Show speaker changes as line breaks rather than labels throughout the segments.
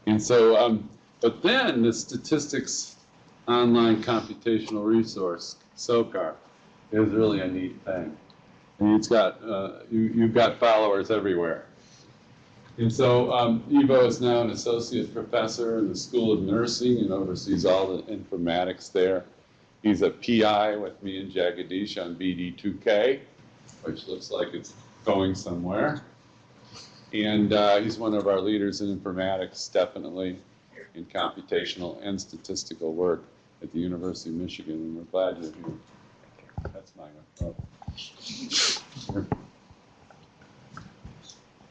And so, but then the Statistics Online Computational Resource, SOCR, is really a neat thing. And it's got, you've got followers everywhere. And so Ivo is now an associate professor in the School of Nursing and oversees all the informatics there. He's a PI with me and Jagadish on BD2K, which looks like it's going somewhere. And he's one of our leaders in informatics, definitely, in computational and statistical work at the University of Michigan, and we're glad you're here. That's mine. Oh.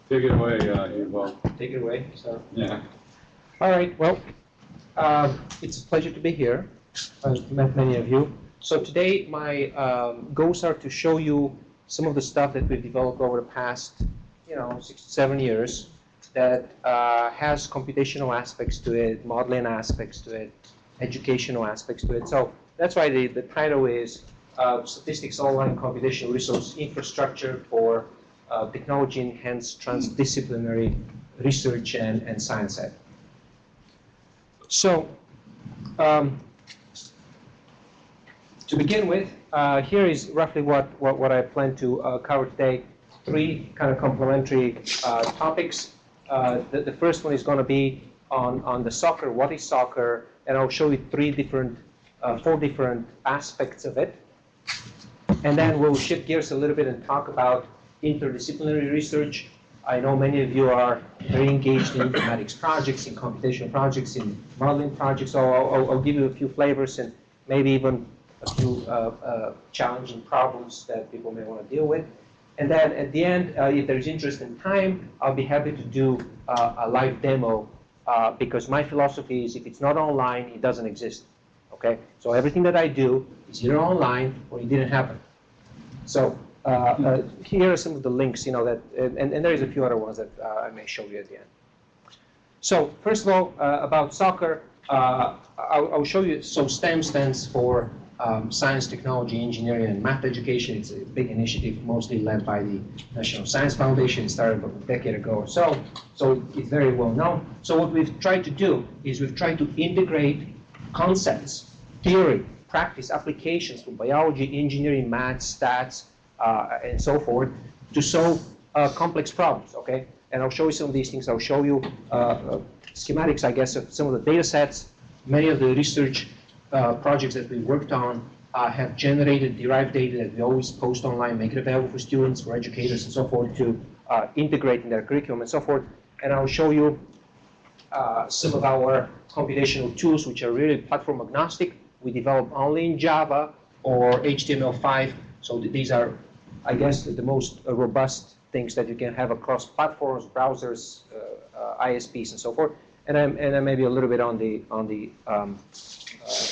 Take it away, Ivo.
Take it away. So.
Yeah.
All right. Well, it's a pleasure to be here. I've met many of you. So today, my goals are to show you some of the stuff that we've developed over the past, 6 to 7 years that has computational aspects to it, modeling aspects to it, educational aspects to it. So that's why the title is Statistics Online Computational Resource Infrastructure for Technology-Enhanced Transdisciplinary Research and Science Ed. So to begin with, here is roughly what I plan to cover today. 3 kind of complementary topics. The first one is going to be on the SOCR, what is SOCR, and I'll show you 4 different aspects of it. And then we'll shift gears a little bit and talk about interdisciplinary research. I know many of you are very engaged in informatics projects, in computational projects, in modeling projects, so I'll give you a few flavors and maybe even a few challenging problems that people may want to deal with. And then at the end, if there's interest in time, I'll be happy to do a live demo because my philosophy is if it's not online, it doesn't exist. Okay? So everything that I do is either online or it didn't happen. So here are some of the links, that, and there's a few other ones that I may show you at the end. So first of all, about SOCR, I'll show you. So STEM stands for Science, Technology, Engineering, and Math Education. It's a big initiative, mostly led by the National Science Foundation. It started about a decade ago or so. So it's very well known. So what we've tried to do is we've tried to integrate concepts, theory, practice, applications from biology, engineering, math, stats, and so forth to solve complex problems, okay? And I'll show you some of these things. I'll show you schematics, I guess, of some of the data sets. Many of the research projects that we worked on have generated derived data that we always post online, make it available for students, for educators, and so forth to integrate in their curriculum and so forth. And I'll show you some of our computational tools, which are really platform agnostic. We develop only in Java or HTML5. So these are, I guess, the most robust things that you can have across platforms, browsers, ISPs, and so forth. And then maybe a little bit on the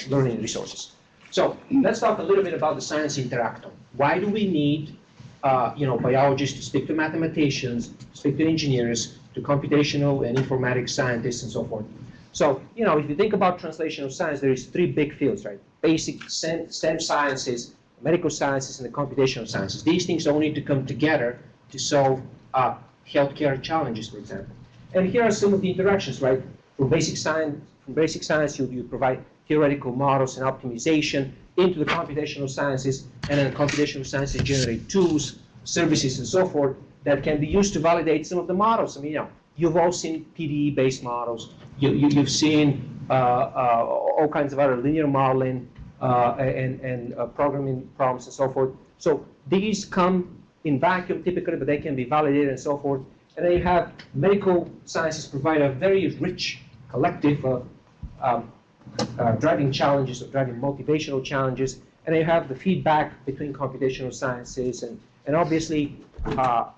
learning resources. So let's talk a little bit about the science interactome. Why do we need biologists to speak to mathematicians, speak to engineers, to computational and informatics scientists, and so forth? So, if you think about translational science, there is 3 big fields, right? Basic STEM sciences, medical sciences, and the computational sciences. These things all need to come together to solve healthcare challenges, for example. And here are some of the interactions, right? From basic science, you provide theoretical models and optimization into the computational sciences, and then the computational sciences generate tools, services, and so forth that can be used to validate some of the models. I mean, you've all seen PDE-based models. You've seen all kinds of other linear modeling and programming problems and so forth. So these come in vacuum typically, but they can be validated and so forth. And then you have medical sciences provide a very rich collective of driving challenges, or driving motivational challenges. And then you have the feedback between computational sciences and obviously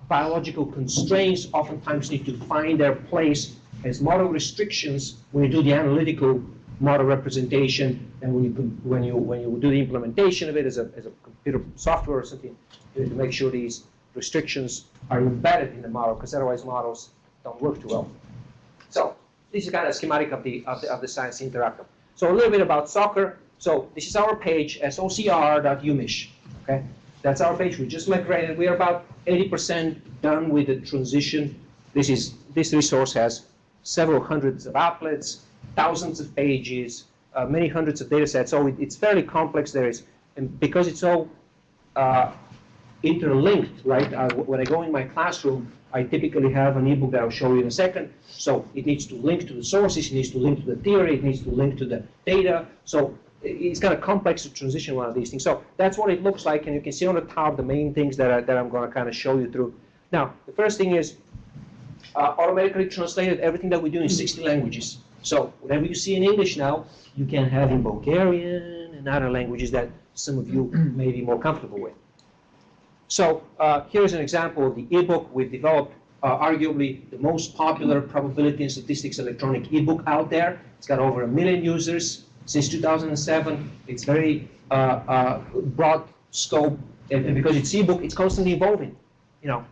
biological constraints oftentimes need to find their place as model restrictions when you do the analytical model representation, and when you do the implementation of it as a computer software or something, you need to make sure these restrictions are embedded in the model, because otherwise models don't work too well. So this is kind of a schematic of the science interactome. So a little bit about SOCR. So this is our page, SOCR.umich. Okay, that's our page. We just migrated. We are about 80% done with the transition. This resource has several hundreds of applets, thousands of pages, many hundreds of data sets. So it's fairly complex. And because it's all interlinked, right? When I go in my classroom, I typically have an ebook that I'll show you in a second. So it needs to link to the sources, it needs to link to the theory, it needs to link to the data. So it's kind of complex to transition one of these things. So that's what it looks like, and you can see on the top the main things that I'm going to kind of show you through. Now, the first thing is automatically translated everything that we do in 60 languages. So whatever you see in English now, you can have in Bulgarian and other languages that some of you may be more comfortable with. So here's an example of the ebook. We've developed arguably the most popular probability and statistics electronic ebook out there. It's got over 1 million users since 2007. It's very broad scope, and because it's ebook, it's constantly evolving. You know,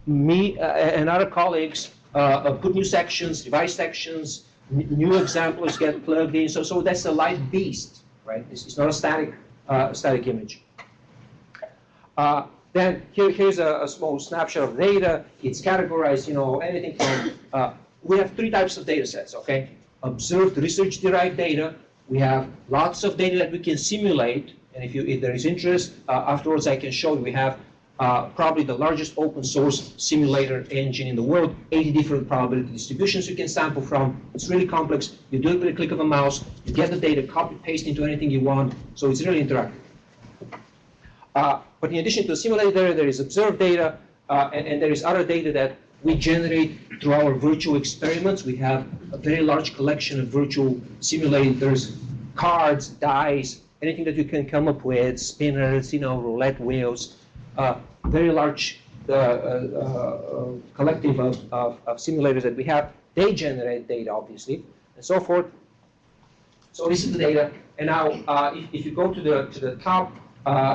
me and other colleagues put new sections, revise sections, new examples get plugged in. So that's a live beast, right? It's not a static image. Then here's a small snapshot of data. It's categorized, you know, anything from, we have 3 types of data sets, okay? Observed research-derived data. We have lots of data that we can simulate, and if there is interest, afterwards I can show you. We have probably the largest open source simulator engine in the world, 80 different probability distributions you can sample from. It's really complex. You do it with a click of a mouse, you get the data, copy, paste into anything you want, so it's really interactive. But in addition to the simulated data, there is observed data, and there is other data that we generate through our virtual experiments. We have a very large collection of virtual simulators, cards, dice, anything that you can come up with, spinners, you know, roulette wheels, very large collective of simulators that we have. They generate data, obviously, and so forth. So this is the data. And now, if you go to the top,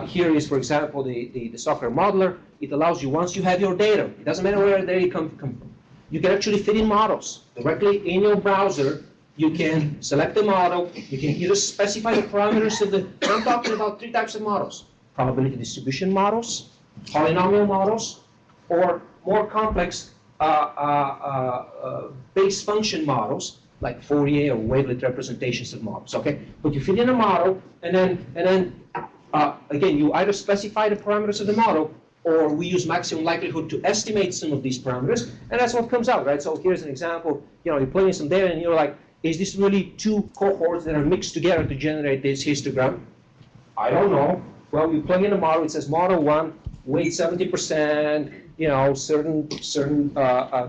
here is, for example, the SOCR modeler. It allows you, once you have your data, it doesn't matter where the data come from, you can actually fit in models. Directly in your browser, you can select the model, you can either specify the parameters of the, I'm talking about 3 types of models: probability distribution models, polynomial models, or more complex base function models, like Fourier or wavelet representations of models, okay? But you fit in a model, and then again, you either specify the parameters of the model, or we use maximum likelihood to estimate some of these parameters, and that's what comes out, right? So here's an example. You know, you plug in some data, and you're like, is this really 2 cohorts that are mixed together to generate this histogram? I don't know. Well, you plug in a model. It says model 1, weight 70%, you know, certain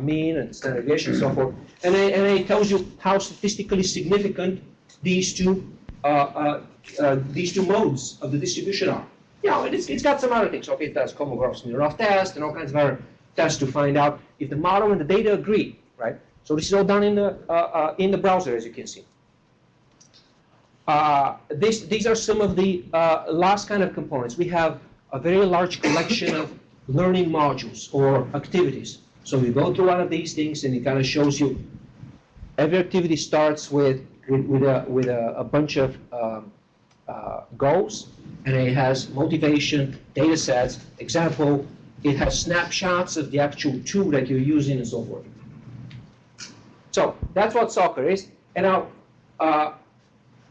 mean and standard deviation and so forth, and then it tells you how statistically significant these two modes of the distribution are. You know, it's got some other things. Okay, it does Kolmogorov-Smirnov test and all kinds of other tests to find out if the model and the data agree, right? So this is all done in the browser, as you can see. These are some of the last kind of components. We have a very large collection of learning modules or activities. So you go through one of these things, and it kind of shows you every activity starts with a bunch of goals, and it has motivation, data sets, example, it has snapshots of the actual tool that you're using and so forth. So that's what SOCR is. And now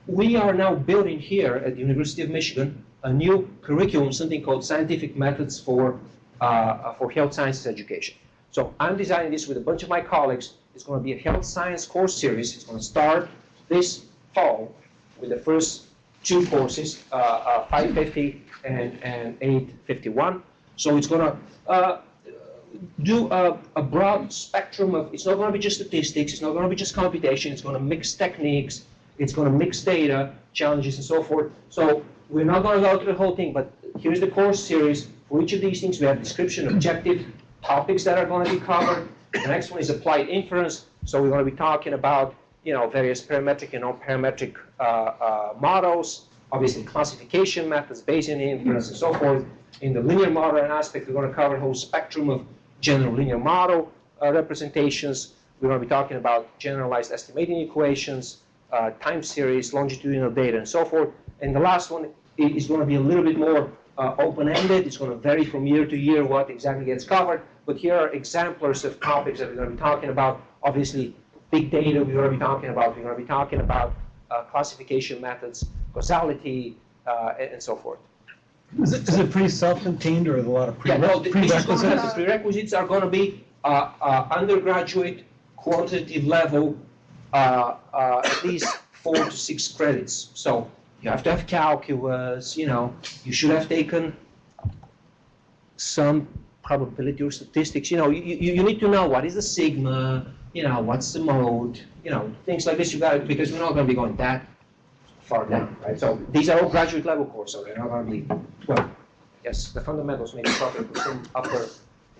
we are now building here at the University of Michigan a new curriculum, something called Scientific Methods for Health Sciences Education. So I'm designing this with a bunch of my colleagues. It's going to be a health science course series. It's going to start this fall with the first 2 courses, 550 and 851. So it's going to do a broad spectrum of, it's not going to be just statistics, it's not going to be just computation, it's going to mix techniques, it's going to mix data, challenges, and so forth. So we're not going to go through the whole thing, but here's the course series. For each of these things, we have description, objective, topics that are going to be covered. The next one is applied inference. So we're going to be talking about, you know, various parametric and non-parametric models, obviously classification methods, Bayesian inference, and so forth. In the linear model aspect, we're going to cover a whole spectrum of general linear model representations. We're going to be talking about generalized estimating equations, time series, longitudinal data, and so forth. And the last one is going to be a little bit more open-ended. It's going to vary from year to year what exactly gets covered. But here are exemplars of topics that we're going to be talking about. Obviously, big data we're going to be talking about. We're going to be talking about classification methods, causality, and so forth.
Is it pretty self-contained, or are there a lot of
prerequisites?
prerequisites?
Prerequisites are going to be undergraduate quantitative level, at least 4 to 6 credits. So you have to have calculus, you know, you should have taken some probability or statistics. You know, you need to know what is the sigma, you know, what's the mode, you know, things like this. You got to, because we're not going to be going that far down, right? So these are all graduate level courses, so they're not going to be, well, yes, the fundamentals may be proper for some upper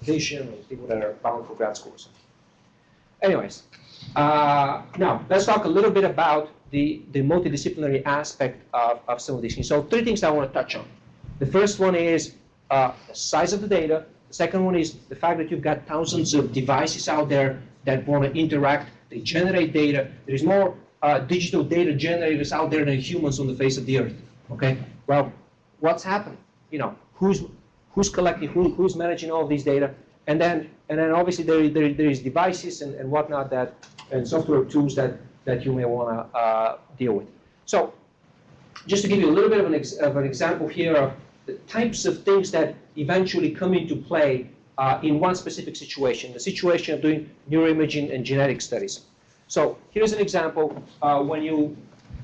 division or people that are bound for grad schools. Anyways, now let's talk a little bit about the multidisciplinary aspect of some of these things. So 3 things I want to touch on. The first one is the size of the data. The second one is the fact that you've got thousands of devices out there that want to interact. They generate data. There's more digital data generators out there than humans on the face of the earth. Okay. Well, what's happening? You know, who's collecting? Who's managing all of these data? And then obviously there is devices and whatnot and software tools that you may want to deal with. So, just to give you a little bit of an example here of the types of things that eventually come into play in one specific situation, the situation of doing neuroimaging and genetic studies. So here's an example. When you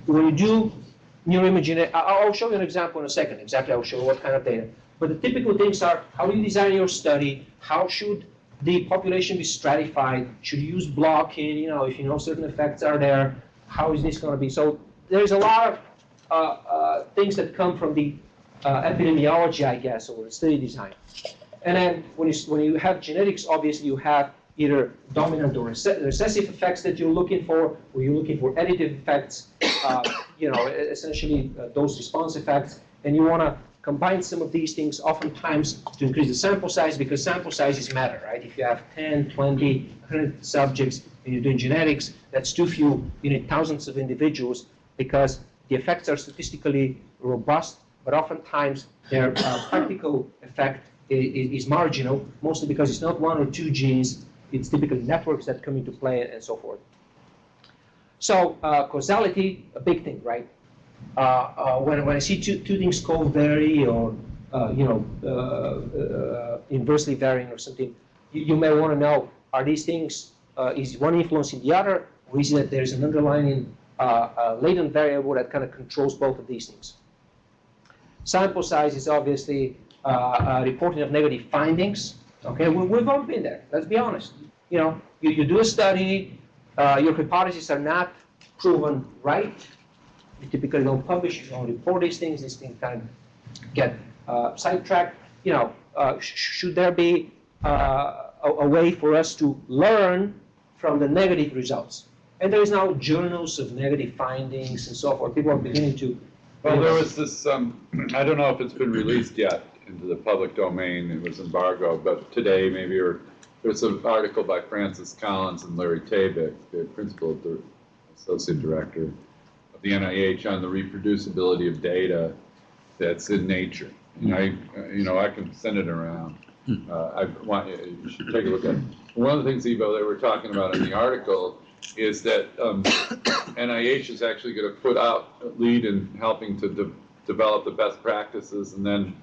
do neuroimaging, I'll show you an example in a second. Exactly, I'll show you what kind of data. But the typical things are, how do you design your study? How should the population be stratified? Should you use blocking? You know, if you know certain effects are there, how is this going to be? So there's a lot of things that come from the epidemiology, I guess, or study design. And then when you have genetics, obviously you have either dominant or recessive effects that you're looking for, or you're looking for additive effects, you know, essentially dose response effects, and you want to combine some of these things oftentimes to increase the sample size, because sample sizes matter, right? If you have 10, 20, 100 subjects and you're doing genetics, that's too few. You need thousands of individuals because the effects are statistically robust, but oftentimes their practical effect is marginal, mostly because it's not 1 or 2 genes. It's typically networks that come into play and so forth. So causality, a big thing, right? When I see two things co-vary or you know, inversely varying or something, you may want to know, are these things, is one influencing the other, or is it that there's an underlying latent variable that kind of controls both of these things? Sample size is obviously reporting of negative findings. Okay, we've all been there. Let's be honest. You know, you do a study, your hypotheses are not proven right. You typically don't publish. You don't report these things. These things kind of get sidetracked. You know, should there be a way for us to learn from the negative results? And there is now journals of negative findings and so forth. People are beginning to.
Well, there was this. I don't know if it's been released yet into the public domain. It was embargoed, but today maybe, or there's an article by Francis Collins and Larry Tabak, the principal, associate director of the NIH, on the reproducibility of data that's in nature. And I can send it around. I want you should take a look at it. One of the things, Ivo, they were talking about in the article is that NIH is actually going to put out lead in helping to develop the best practices, and then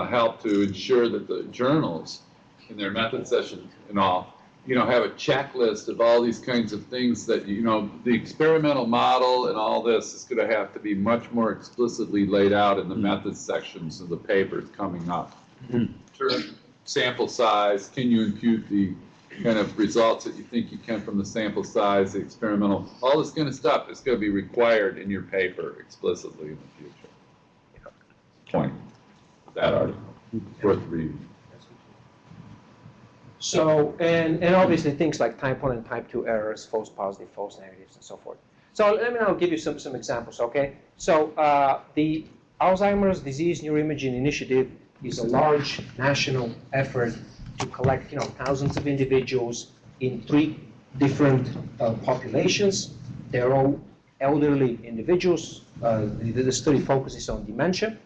help to ensure that the journals in their method sessions and all, you know, have a checklist of all these kinds of things that, you know, the experimental model and all this is going to have to be much more explicitly laid out in the method sections of the papers coming up. Sample size, can you impute the kind of results that you think you can from the sample size, the experimental, all this kind of stuff is going to be required in your paper explicitly in the future. Point. That article, worth reading. So, and obviously things like type 1 and type 2 errors, false positive, false negatives, and so forth. So let me now give you some examples, okay? So the Alzheimer's Disease Neuroimaging Initiative is a large national effort to collect, you know, thousands of individuals in 3 different populations. They're all elderly individuals. The study focuses on dementia.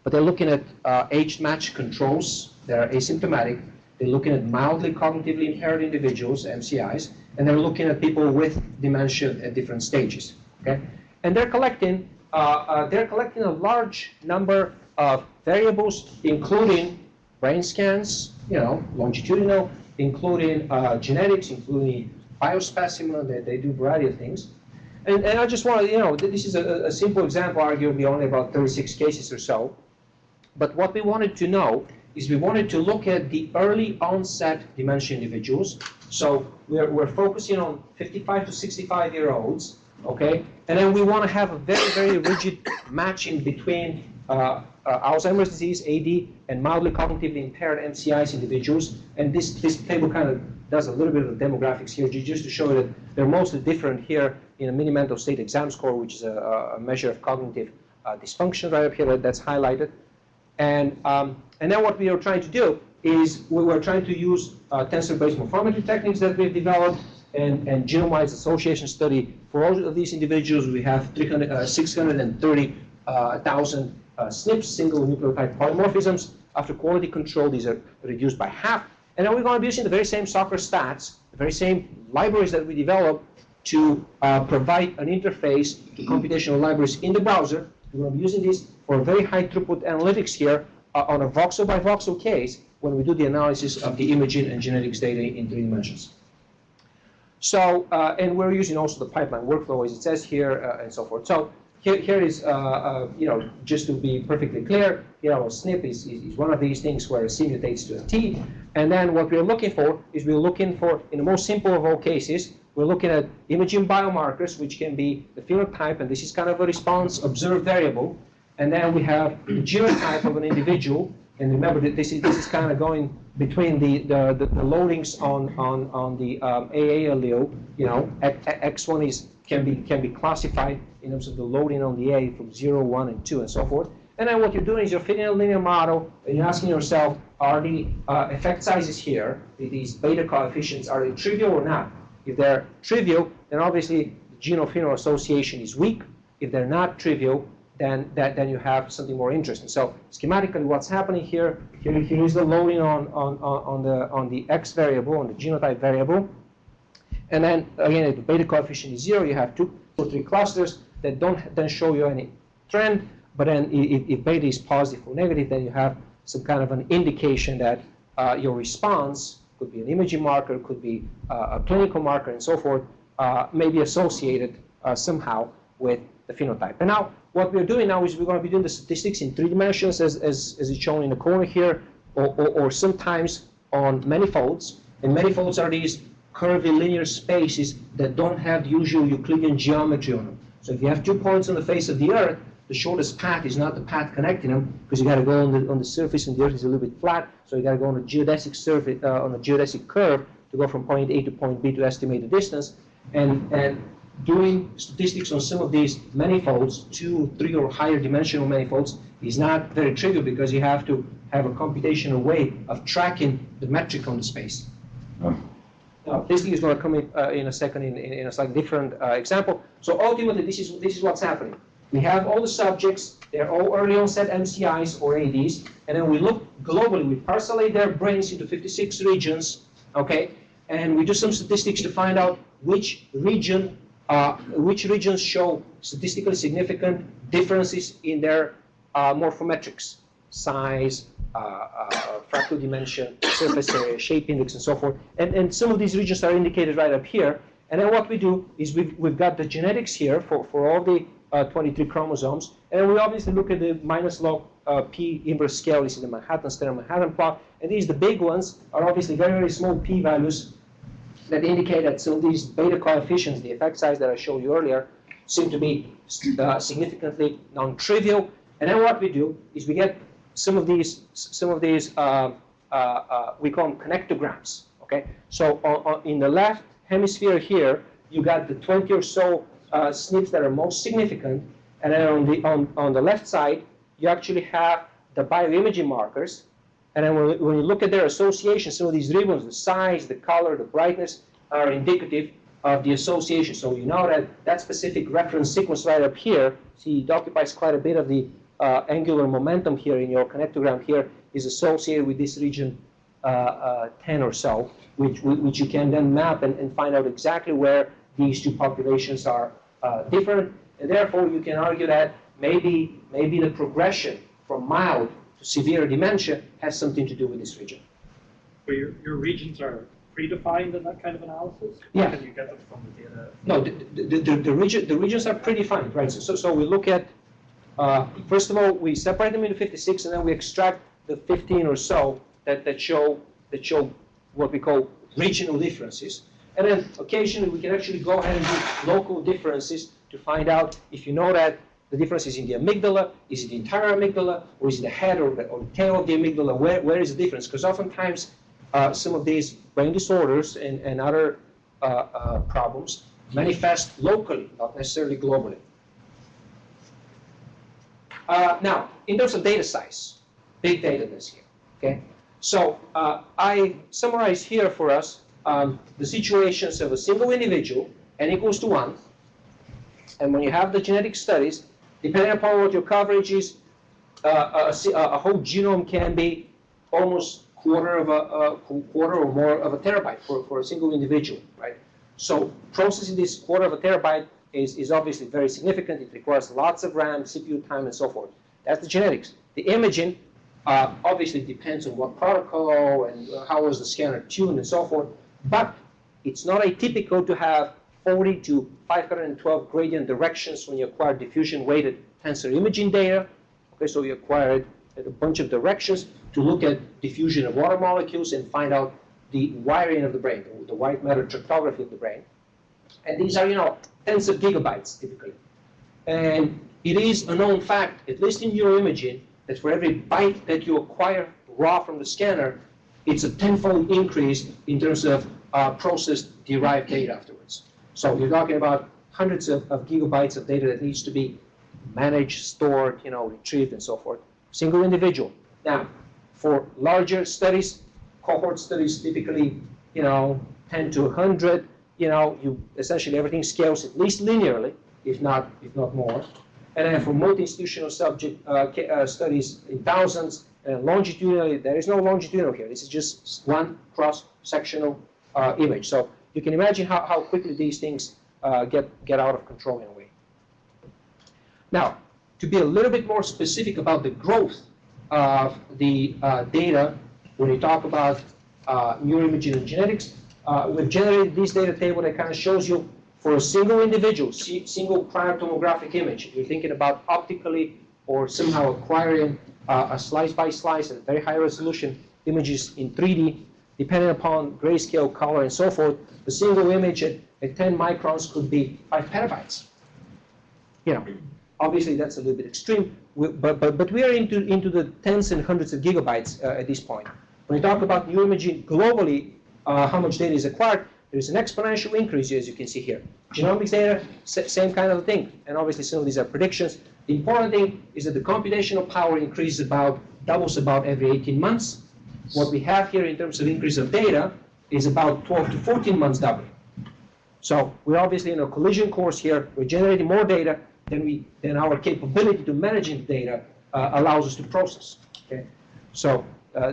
But they're looking at age-matched controls that are asymptomatic,
They're looking at mildly cognitively impaired individuals, MCIs, and they're looking at people with dementia at different stages. Okay, and they're collecting a large number of variables, including brain scans, longitudinal, including genetics, including biospecimen. They do a variety of things. And I just want to, this is a simple example, arguably only about 36 cases or so. But what we wanted to know is we wanted to look at the early onset dementia individuals. So we're focusing on 55 to 65-year-olds, okay? And then we want to have a very, very rigid matching between Alzheimer's disease, AD, and mildly cognitively impaired MCIs individuals. And this table kind of does a little bit of the demographics here, just to show that they're mostly different here in a mini-mental state exam score, which is a measure of cognitive dysfunction right up here that's highlighted. And then what we are trying to do is we were trying to use tensor-based morphometry techniques that we've developed and genomics association study. For all of these individuals, we have 630,000 SNPs, single nucleotide polymorphisms. After quality control, these are reduced by half. And then we're going to be using the very same SOCR stats, the very same libraries that we developed to provide an interface to computational libraries in the browser. We're going to be using these for very high throughput analytics here on a voxel by voxel case when we do the analysis of the imaging and genetics data in 3 dimensions. So, and we're using also the pipeline workflow as it says here and so forth. So here is, just to be perfectly clear, a SNP is one of these things where it simulates to a T. And then what we're looking for is we're looking for, in the most simple of all cases, we're looking at imaging biomarkers, which can be the phenotype, and this is kind of a response observed variable. And then we have the genotype of an individual. And remember that this is kind of going between the loadings on the AA allele. X1 can be classified in terms of the loading on the A from 0, 1, and 2, and so forth. And then what you're doing is you're fitting a linear model, and you're asking yourself, are the effect sizes here, these beta coefficients, are they trivial or not? If they're trivial, then obviously the Geno-Pheno association is weak. If they're not trivial, then you have something more interesting. So schematically, what's happening here is the loading on the X variable, on the genotype variable. And then again, if the beta coefficient is 0, you have 2 or 3 clusters that don't then show you any trend. But then if beta is positive or negative, then you have some kind of an indication that your response could be an imaging marker, could be a clinical marker, and so forth, may be associated somehow with the phenotype. And now, what we're doing now is we're going to be doing the statistics in 3 dimensions, as is shown in the corner here, or sometimes on manifolds. And manifolds are these curvy linear spaces that don't have the usual Euclidean geometry on them. So if you have 2 points on the face of the Earth, the shortest path is not the path connecting them, because you got to go on the surface, and the Earth is a little bit flat. So you got to go on a geodesic surface, on a geodesic curve, to go from point A to point B to estimate the distance. And doing statistics on some of these manifolds, 2, 3, or higher dimensional manifolds, is not very trivial, because you have to have a computational way of tracking the metric on the space. Now, this thing is going to come in a second in a slightly different example. So ultimately, this is what's happening. We have all the subjects, they're all early onset MCIs or ADs, and then we look globally, we parcellate their brains into 56 regions, okay, and we do some statistics to find out which regions show statistically significant differences in their morphometrics, size, fractal dimension, surface area, shape index, and so forth. And some of these regions are indicated right up here. And then what we do is we've got the genetics here for all the 23 chromosomes. And then we obviously look at the minus log p inverse scale. This is the Manhattan standard Manhattan plot. And these, the big ones, are obviously very, very small p values that indicate that some of these beta coefficients, the effect size that I showed you earlier, seem to be significantly non-trivial. And then what we do is we get some of these we call them connectograms. Okay, so in the left hemisphere here, you got the 20 or so SNPs that are most significant, and then on the left side, you actually have the bioimaging markers. And then when you look at their association, some of these ribbons, the size, the color, the brightness, are indicative of the association. So you know that specific reference sequence right up here, see, it occupies quite a bit of the angular momentum here in your connectogram here, is associated with this region 10 or so, which you can then map and find out exactly where these two populations are different. And therefore, you can argue that maybe the progression from mild to severe dementia has something to do with this region.
Where your regions are predefined in that kind of analysis?
Yeah.
Or can you get them from the data?
No, the regions are predefined, right? So we look at, first of all, we separate them into 56, and then we extract the 15 or so that show what we call regional differences. And then occasionally we can actually go ahead and do local differences to find out if you know that the difference is in the amygdala, is it the entire amygdala, or is it the head or the tail of the amygdala, where is the difference? Because oftentimes some of these brain disorders and other problems manifest locally, not necessarily globally. Now, in terms of data size, big data this here, okay? So I summarize here for us the situations of a single individual, n equals to 1, and when you have the genetic studies, depending upon what your coverage is, a whole genome can be almost quarter or more of a terabyte for a single individual, right? So processing this quarter of a terabyte is obviously very significant. It requires lots of RAM, CPU time, and so forth. That's the genetics. The imaging obviously depends on what protocol and how was the scanner tuned and so forth, but it's not atypical to have 40 to 512 gradient directions when you acquire diffusion-weighted tensor imaging data. Okay, so you acquired a bunch of directions to look at diffusion of water molecules and find out the wiring of the brain, the white matter tractography of the brain. And these are, tens of gigabytes typically. And it is a known fact, at least in neuroimaging, that for every byte that you acquire raw from the scanner, it's a tenfold increase in terms of processed derived data afterwards. So you're talking about hundreds of gigabytes of data that needs to be managed, stored, retrieved, and so forth. Single individual. Now, for larger studies, cohort studies, typically, 10 to 100, you essentially everything scales at least linearly, if not more. And then for multi-institutional subject studies in thousands, longitudinally, there is no longitudinal here. This is just one cross-sectional image. So you can imagine how quickly these things get out of control in a way. Now, to be a little bit more specific about the growth of the data, when we talk about neuroimaging and genetics, we've generated this data table that kind of shows you for a single individual, single prior tomographic image. You're thinking about optically or somehow acquiring a slice-by-slice and very high-resolution images in 3D, depending upon grayscale, color, and so forth. The single image at 10 microns could be 5 petabytes. Obviously that's a little bit extreme, but we are into the tens and hundreds of gigabytes at this point. When we talk about neuroimaging globally, how much data is acquired, there's an exponential increase, as you can see here. Genomics data, same kind of thing, and obviously some of these are predictions. The important thing is that the computational power increases doubles about every 18 months. What we have here in terms of increase of data is about 12 to 14 months doubling. So we're obviously in a collision course here. We're generating more data than our capability to managing the data allows us to process. Okay? So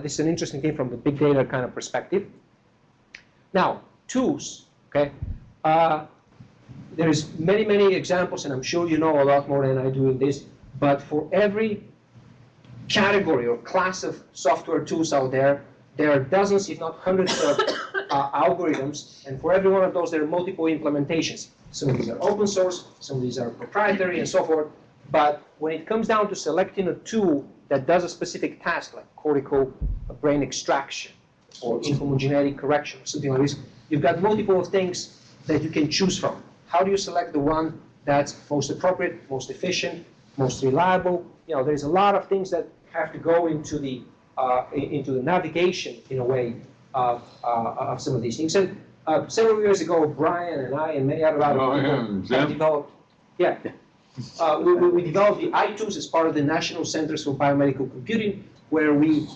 this is an interesting thing from the big data kind of perspective. Now, tools, okay? There's many examples, and I'm sure you know a lot more than I do in this, but for every category or class of software tools out there, there are dozens, if not hundreds of algorithms, and for every one of those, there are multiple implementations. Some of these are open source, some of these are proprietary, and so forth. But when it comes down to selecting a tool that does a specific task, like cortical brain extraction, or infomogenetic correction, or something like this, you've got multiple things that you can choose from. How do you select the one that's most appropriate, most efficient, most reliable? There's a lot of things that have to go into the navigation, in a way, of some of these things. And several years ago, Brian and I and many other people have developed, we developed the iTools as part of the National Centers for Biomedical Computing, where we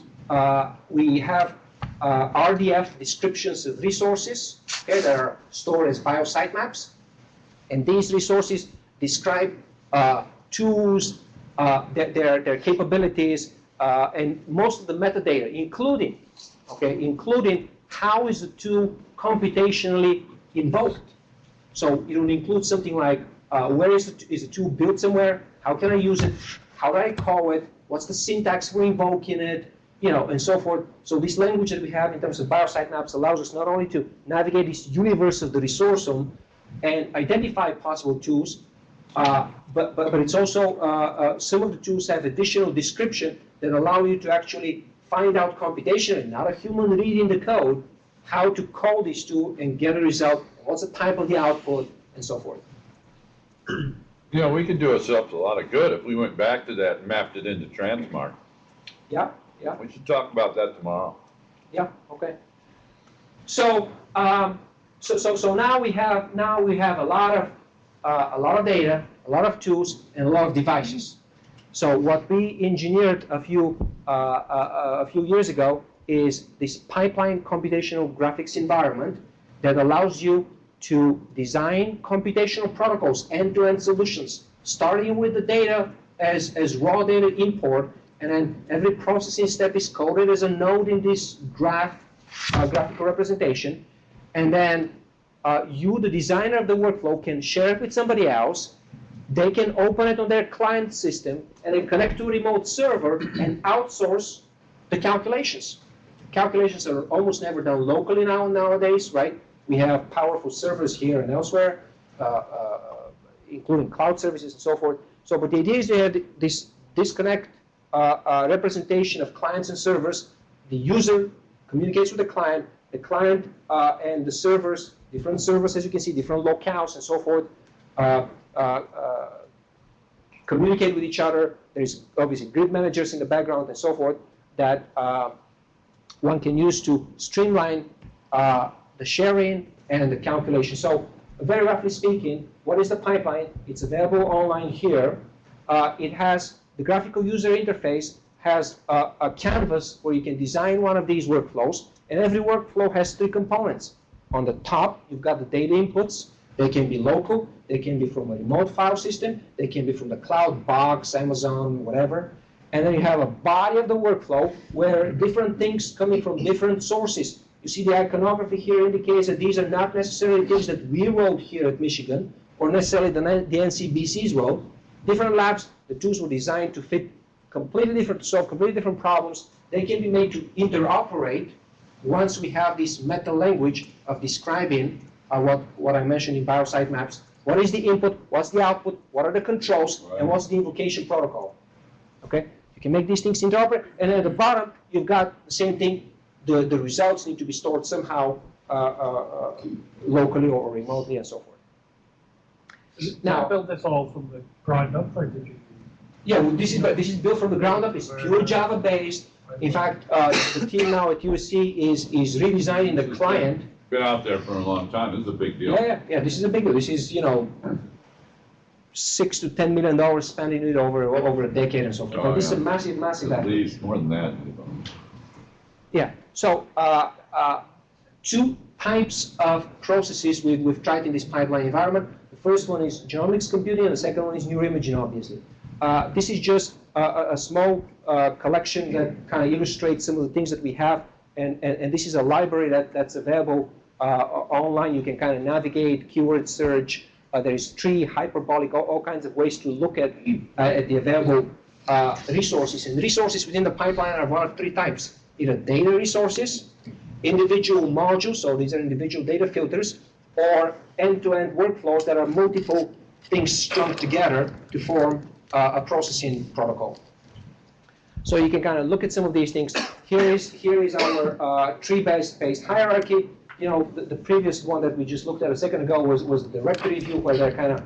have RDF descriptions of resources that are stored as biositemaps. And these resources describe tools, their capabilities, and most of the metadata, including okay, including how is the tool computationally invoked. So it will include something like, where is the tool built somewhere? How can I use it? How do I call it? What's the syntax for invoking it? You know, and so forth. So this language that we have in terms of biositemaps allows us not only to navigate this universe of the resourceome and identify possible tools, but it's also, some of the tools have additional description that allow you to actually find out computationally, not a human reading the code, how to call this tool and get a result, what's the type of the output, and so forth.
You know, we could do ourselves a lot of good if we went back to that and mapped it into Transmark.
Yeah, yeah.
We should talk about that tomorrow.
Yeah, okay. So, so now we have a lot of data, a lot of tools, and a lot of devices. So what we engineered a few years ago is this pipeline computational graphics environment that allows you to design computational protocols, end-to-end solutions, starting with the data as raw data import, and then every processing step is coded as a node in this graphical representation, and then you, the designer of the workflow, can share it with somebody else. They can open it on their client system and then connect to a remote server and outsource the calculations. Calculations are almost never done locally nowadays, right? We have powerful servers here and elsewhere, including cloud services and so forth. So, but the idea is to have this disconnect representation of clients and servers. The user communicates with the client and the servers, different servers, as you can see, different locales and so forth, communicate with each other. There's obviously grid managers in the background and so forth that one can use to streamline the sharing and the calculation. So very roughly speaking, what is the pipeline? It's available online here. It has the graphical user interface, has a canvas where you can design one of these workflows, and every workflow has three components. On the top, you've got the data inputs. They can be local, they can be from a remote file system, they can be from the cloud, Box, Amazon, whatever. And then you have a body of the workflow where different things coming from different sources. You see the iconography here indicates that these are not necessarily things that we wrote here at Michigan, or necessarily the NCBCs wrote. Different labs, the tools were designed to fit completely different, to solve completely different problems. They can be made to interoperate once we have this meta language of describing what I mentioned in biositemaps. What is the input, what's the output, what are the controls, and what's the invocation protocol. Okay? You can make these things interoperate, and then at the bottom, you've got the same thing. The results need to be stored somehow locally or remotely and so forth.
Now, you build this all from the ground up, or did you?
Yeah, well, this is built from the ground up. It's pure Java based. In fact, the team now at USC is redesigning the client.
Been out there for a long time. This is a big deal.
Yeah. This is a big deal. This is, $6 to $10 million spending it over a decade and so forth.
Oh,
This is a massive
At
effort.
least more than that.
Yeah. So two types of processes we've tried in this pipeline environment. The first one is genomics computing, and the second one is neuroimaging, obviously. This is just a small collection that kind of illustrates some of the things that we have, and this is a library that's available online. You can kind of navigate, keyword search. There is tree, hyperbolic, all kinds of ways to look at the available resources. And resources within the pipeline are one of three types: either data resources, individual modules, so these are individual data filters, or end-to-end workflows that are multiple things strung together to form a processing protocol. So you can kind of look at some of these things. Here is our tree-based hierarchy. The previous one that we just looked at a second ago was the directory view, where they're kind of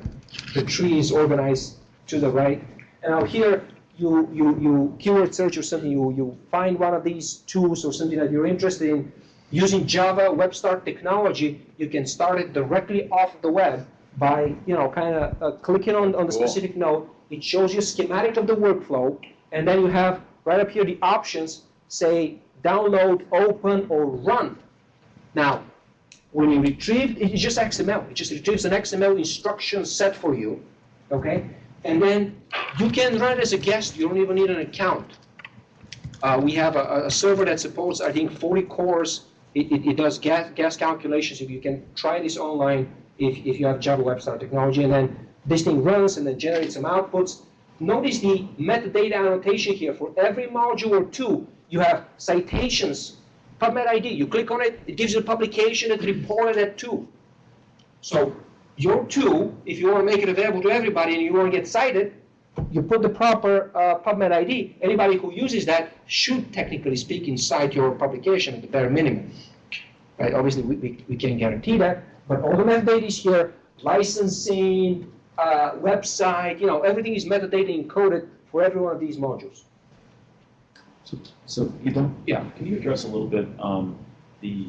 the tree is organized to the right. And now here you keyword search or something. You find one of these tools or something that you're interested in. Using Java Web Start technology, you can start it directly off the web by kind of clicking on the specific node. It shows you a schematic of the workflow, and then you have right up here the options, say download, open, or run. Now, when you retrieve, it's just XML. It just retrieves an XML instruction set for you, okay? And then you can run it as a guest. You don't even need an account. We have a server that supports, I think, 40 cores. It does gas calculations. If you can try this online, if you have Java Web Star technology, and then this thing runs and then generates some outputs. Notice the metadata annotation here. For every module or two, you have citations, PubMed ID. You click on it, it gives you a publication that's reported at 2. So your 2, if you want to make it available to everybody and you want to get cited, you put the proper PubMed ID. Anybody who uses that should, technically speaking, cite your publication at the bare minimum. Right? Obviously, we can't guarantee that, but all the metadata is here, licensing, website, everything is metadata encoded for every one of these modules.
So Ivo,
Yeah.
can you address a little bit the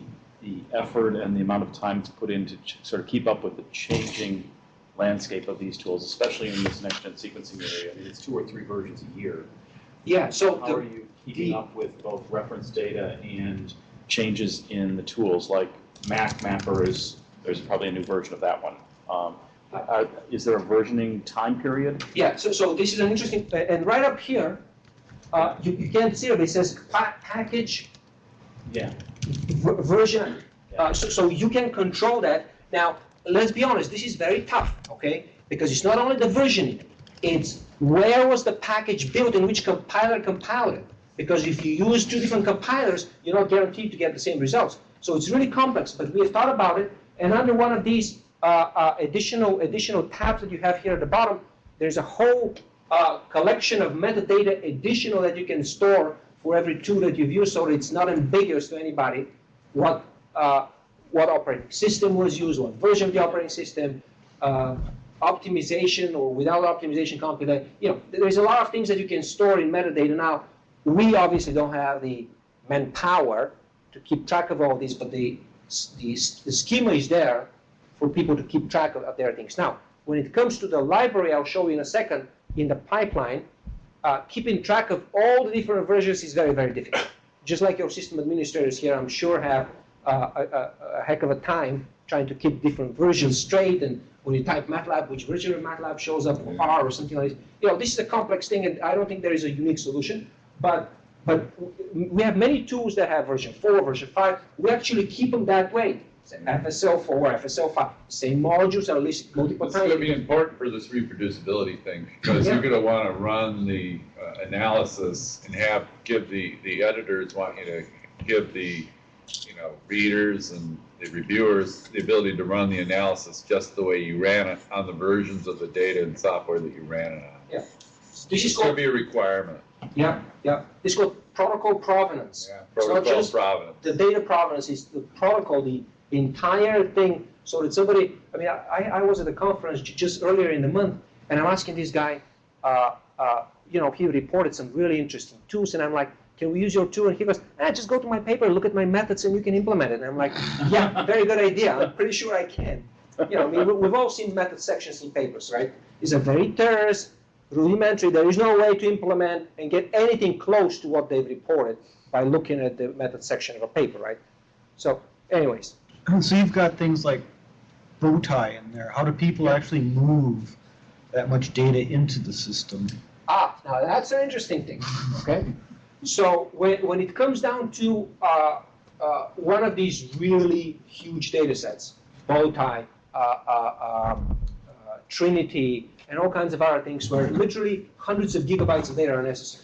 effort and the amount of time to put in to sort of keep up with the changing landscape of these tools, especially in this next-gen sequencing area? I mean, it's 2 or 3 versions a year.
Yeah, so
How are you keeping up with both reference data and changes in the tools? Like Mapper there's probably a new version of that one. Is there a versioning time period?
yeah, so this is an interesting, and right up here, you can't see it, but it says package
Yeah.
version. So you can control that. Now, let's be honest, this is very tough, okay? Because it's not only the versioning, it's where was the package built and which compiler compiled it. Because if you use 2 different compilers, you're not guaranteed to get the same results. So it's really complex, but we have thought about it. And under one of these additional tabs that you have here at the bottom, there's a whole collection of metadata additional that you can store for every tool that you've used, so that it's not ambiguous to anybody what operating system was used, what version of the operating system, optimization or without optimization compilation. There's a lot of things that you can store in metadata. Now, we obviously don't have the manpower to keep track of all these, but the schema is there for people to keep track of their things. Now, when it comes to the library, I'll show you in a second, in the pipeline, keeping track of all the different versions is very, very difficult. Just like your system administrators here, I'm sure have a heck of a time trying to keep different versions straight, and when you type MATLAB, which version of MATLAB shows up, or R or something like this. This is a complex thing, and I don't think there is a unique solution, but we have many tools that have version 4, version 5. We actually keep them that way. FSL4, FSL5, same modules are listed multiple
It's
times.
going to be important for this reproducibility thing, because you're going to want to run the analysis and give the editors want you to give the readers and the reviewers the ability to run the analysis just the way you ran it on the versions of the data and software that you ran it on.
Yeah.
This is going to be a requirement.
Yeah. It's called protocol provenance.
Yeah,
It's not
protocol
just
provenance.
the data provenance, is the protocol, the entire thing, so that somebody, I was at a conference just earlier in the month, and I'm asking this guy, he reported some really interesting tools, and I'm like, can we use your tool? And he goes, just go to my paper, look at my methods, and you can implement it. And I'm like, yeah, very good idea. I'm pretty sure I can. We've all seen method sections in papers, right? These are very terse, rudimentary. There is no way to implement and get anything close to what they've reported by looking at the method section of a paper, right? So, anyways.
So you've got things like bow tie in there. How do people actually move that much data into the system?
Now that's an interesting thing, okay? So when it comes down to one of these really huge data sets, bow tie, Trinity, and all kinds of other things where literally hundreds of gigabytes of data are necessary.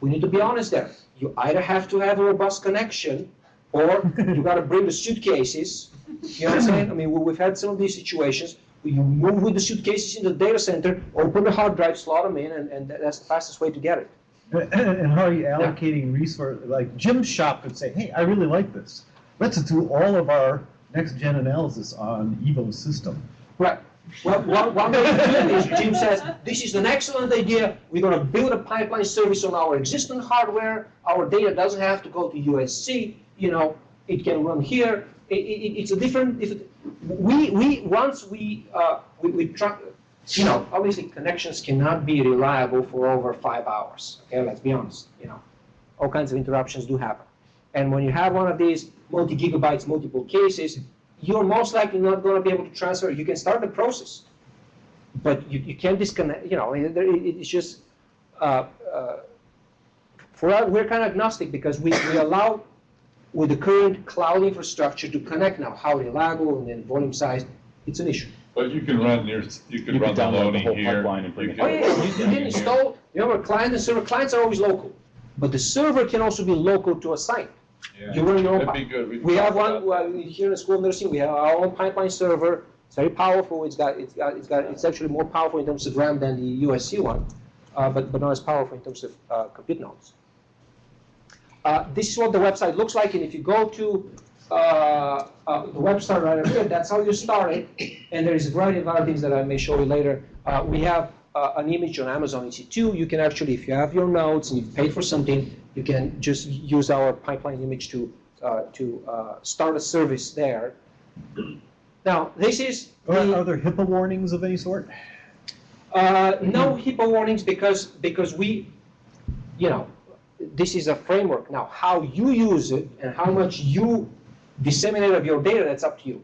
We need to be honest there. You either have to have a robust connection, or you got to bring the suitcases. You know what I'm saying? We've had some of these situations where you move with the suitcases in the data center, open the hard drive, slot them in, and that's the fastest way to get it.
And how are you allocating resources? Like Jim's shop could say, hey, I really like this. Let's do all of our next-gen analysis on Ivo's system.
Right. Well, one way to do it is Jim says, this is an excellent idea. We're going to build a pipeline service on our existing hardware. Our data doesn't have to go to USC. It can run here. It's a different. Once we try. Obviously connections cannot be reliable for over 5 hours. Okay, let's be honest. All kinds of interruptions do happen. And when you have one of these multi-gigabytes, multiple cases, you're most likely not going to be able to transfer. You can start the process, but you can't disconnect. It's just For us, we're kind of agnostic because we allow, with the current cloud infrastructure, to connect now. How reliable and then volume size, it's an issue.
But you can run your, you can
You
run
could
the
download the
loading
whole
here.
pipeline and bring
You
it
Oh
can-
yeah, you can install, remember, client and server. Clients are always local, but the server can also be local to a site.
Yeah,
You run your own
that'd be good.
We have
talked
one,
about
well, here in the School of Nursing, we have our own pipeline server. It's very powerful. It's actually more powerful in terms of RAM than the USC one, but not as powerful in terms of compute nodes. This is what the website looks like, and if you go to the website right up here, that's how you start it. And there is a variety of other things that I may show you later. We have an image on Amazon EC2. You can actually, if you have your nodes and you've paid for something, you can just use our pipeline image to start a service there. Now, this is
Are there HIPAA warnings of any sort?
no HIPAA warnings because we, this is a framework. Now, how you use it and how much you disseminate of your data, that's up to you.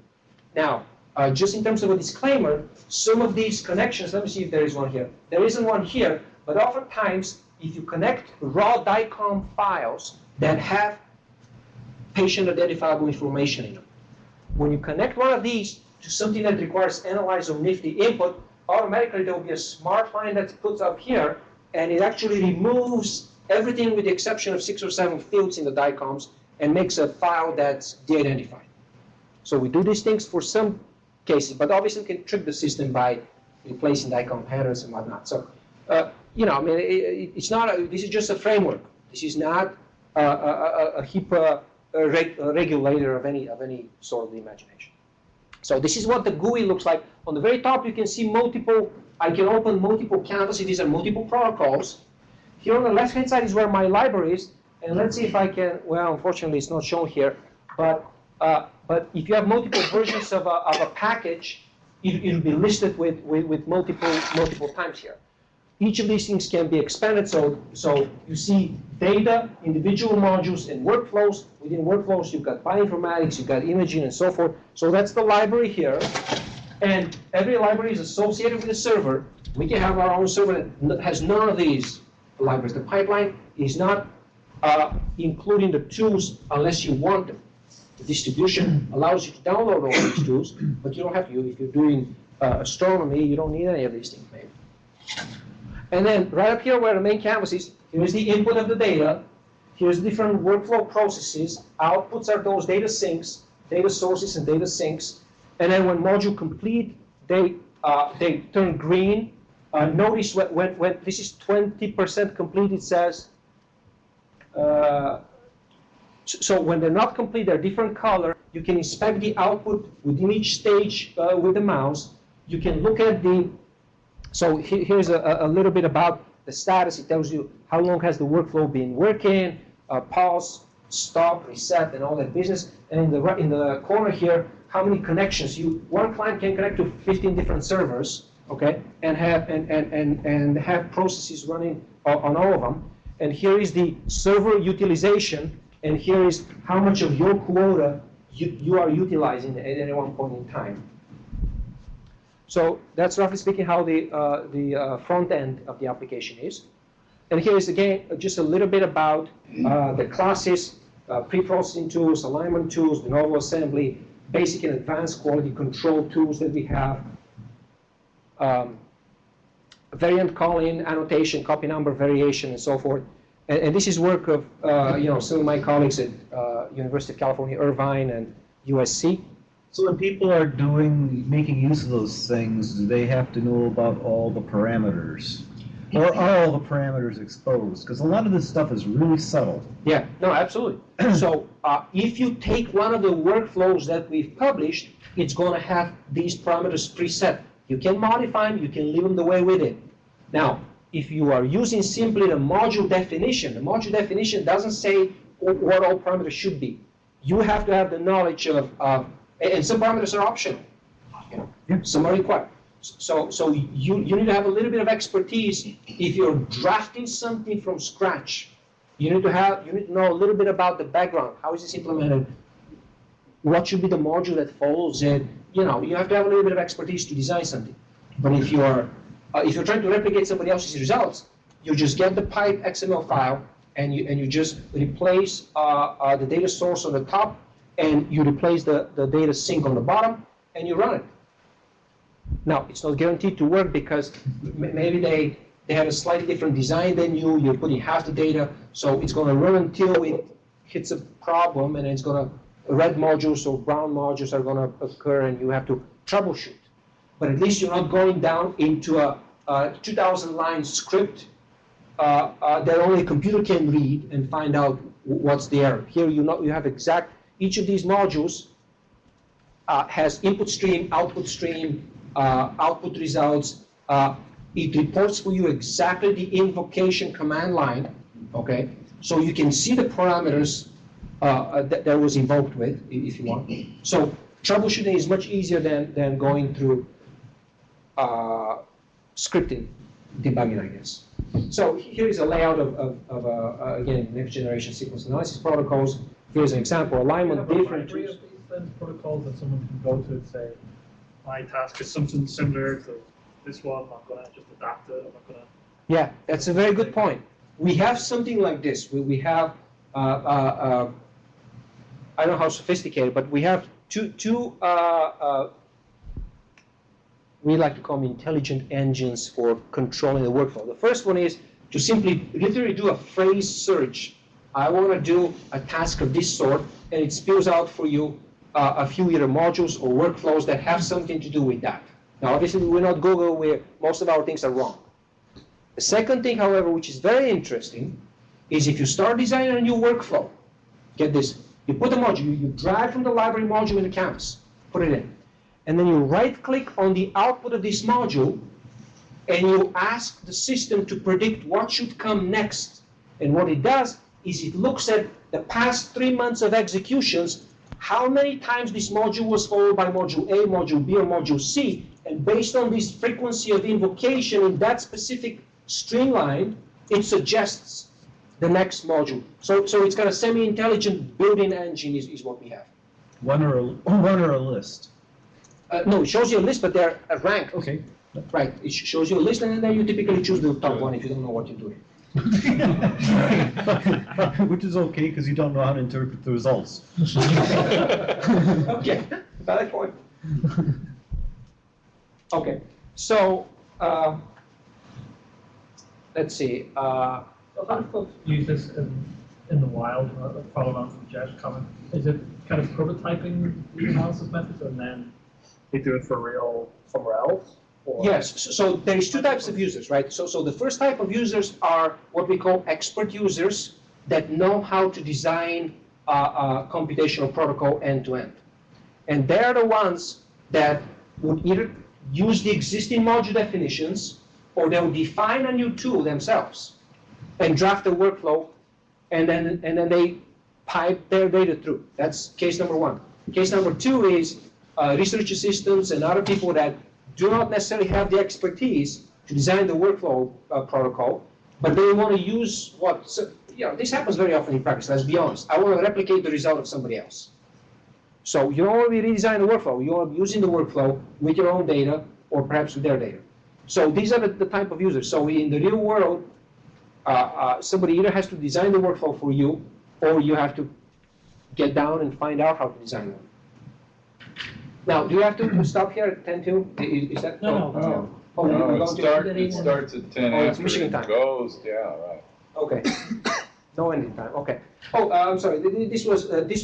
Now, just in terms of a disclaimer, some of these connections, let me see if there is one here. There isn't one here, but oftentimes, if you connect raw DICOM files that have patient identifiable information in them, when you connect one of these to something that requires analyze or nifty input, automatically there will be a smart line that puts up here, and it actually removes everything with the exception of 6 or 7 fields in the DICOMs and makes a file that's de-identified. So we do these things for some cases, but obviously we can trick the system by replacing DICOM headers and whatnot. So, it's not. This is just a framework. This is not a HIPAA regulator of any sort of the imagination. So this is what the GUI looks like. On the very top, you can see multiple. I can open multiple canvases. These are multiple protocols. Here on the left-hand side is where my library is, and let's see if I can. Well, unfortunately, it's not shown here, but if you have multiple versions of a package, it'll be listed with multiple times here. Each of these things can be expanded, so you see data, individual modules, and workflows. Within workflows, you've got bioinformatics, you've got imaging, and so forth. So that's the library here, and every library is associated with a server. We can have our own server that has none of these libraries. The pipeline is not including the tools unless you want them. The distribution allows you to download all these tools, but you don't have to. If you're doing astronomy, you don't need any of these things, maybe. And then right up here where the main canvas is, here's the input of the data. Here's different workflow processes. Outputs are those data sinks, data sources and data sinks. And then when module complete, they turn green. Notice when this is 20% complete, it says, so when they're not complete, they're different color. You can inspect the output within each stage with the mouse. You can look at so here's a little bit about the status. It tells you how long has the workflow been working, pause, stop, reset, and all that business. And in the corner here, how many connections one client can connect to 15 different servers, okay, and have processes running on all of them. And here is the server utilization, and here is how much of your quota you are utilizing at any one point in time. So that's roughly speaking how the front end of the application is. And here is again just a little bit about the classes, pre-processing tools, alignment tools, de novo assembly, basic and advanced quality control tools that we have, variant calling, annotation, copy number variation, and so forth. And this is work of some of my colleagues at University of California, Irvine, and USC.
So when people are making use of those things, do they have to know about all the parameters? Or are all the parameters exposed? Because a lot of this stuff is really subtle.
Yeah, no, absolutely. So if you take one of the workflows that we've published, it's going to have these parameters preset. You can modify them, you can leave them the way with it. Now, if you are using simply the module definition doesn't say what all parameters should be. You have to have the knowledge of and some parameters are optional. Some are required. So you need to have a little bit of expertise if you're drafting something from scratch. You need to know a little bit about the background. How is this implemented? What should be the module that follows it? You have to have a little bit of expertise to design something. But if you're trying to replicate somebody else's results, you just get the pipe XML file, and you just replace the data source on the top, and you replace the data sink on the bottom, and you run it. Now, it's not guaranteed to work because maybe they have a slightly different design than you. You're putting half the data, so it's going to run until it hits a problem, and it's going to red modules or brown modules are going to occur, and you have to troubleshoot. But at least you're not going down into a 2,000-line script that only a computer can read and find out what's the error. Here you have exact, each of these modules has input stream, output results. It reports for you exactly the invocation command line, okay? So you can see the parameters that was invoked with, if you want. So troubleshooting is much easier than going through scripting, debugging, I guess. So here is a layout of again, next generation sequence analysis protocols. Here's an example, alignment different
Library
tools.
of these then protocols that someone can go to and say, my task is something similar to this one, I'm going to just adapt it, I'm not going to...
Yeah, that's a very good point. We have something like this. We have, I don't know how sophisticated, but we have two we like to call them intelligent engines for controlling the workflow. The first one is to simply literally do a phrase search. I want to do a task of this sort, and it spills out for you a few either modules or workflows that have something to do with that. Now, obviously, we're not Google where most of our things are wrong. The second thing, however, which is very interesting, is if you start designing a new workflow, get this, you put the module, you drag from the library module in the canvas, put it in, and then you right-click on the output of this module, and you ask the system to predict what should come next. And what it does is it looks at the past 3 months of executions, how many times this module was followed by module A, module B, or module C, and based on this frequency of invocation in that specific string line, it suggests the next module. So it's kind of semi-intelligent built-in engine is what we have.
One or a list.
No, it shows you a list, but they're ranked.
Okay.
Right, it shows you a list, and then you typically choose the top one if you don't know what you're doing.
Which is okay, because you don't know how to interpret the results.
Okay, valid point. Okay, so let's see.
So how do folks use this in the wild, following on from Jeff's comment? Is it kind of prototyping the analysis methods and then they do it for real somewhere else? Or?
Yes, so there's two types of users, right? So the first type of users are what we call expert users that know how to design a computational protocol end-to-end. And they're the ones that would either use the existing module definitions, or they would define a new tool themselves and draft a workflow, and then they pipe their data through. That's case number one. Case number two is research assistants and other people that do not necessarily have the expertise to design the workflow protocol, but they want to use what, so, you know, this happens very often in practice, let's be honest. I want to replicate the result of somebody else. So you don't want to be redesigning the workflow, you want to be using the workflow with your own data or perhaps with their data. So these are the type of users. So in the real world, somebody either has to design the workflow for you, or you have to get down and find out how to design one. Now, do you have to stop here at 10:02? Is that?
No.
Oh, we're
No,
going to-
it starts at 10
Oh, it's
after
Michigan
it
time.
goes, yeah, right.
Okay. No ending time. Okay. Oh, I'm sorry. This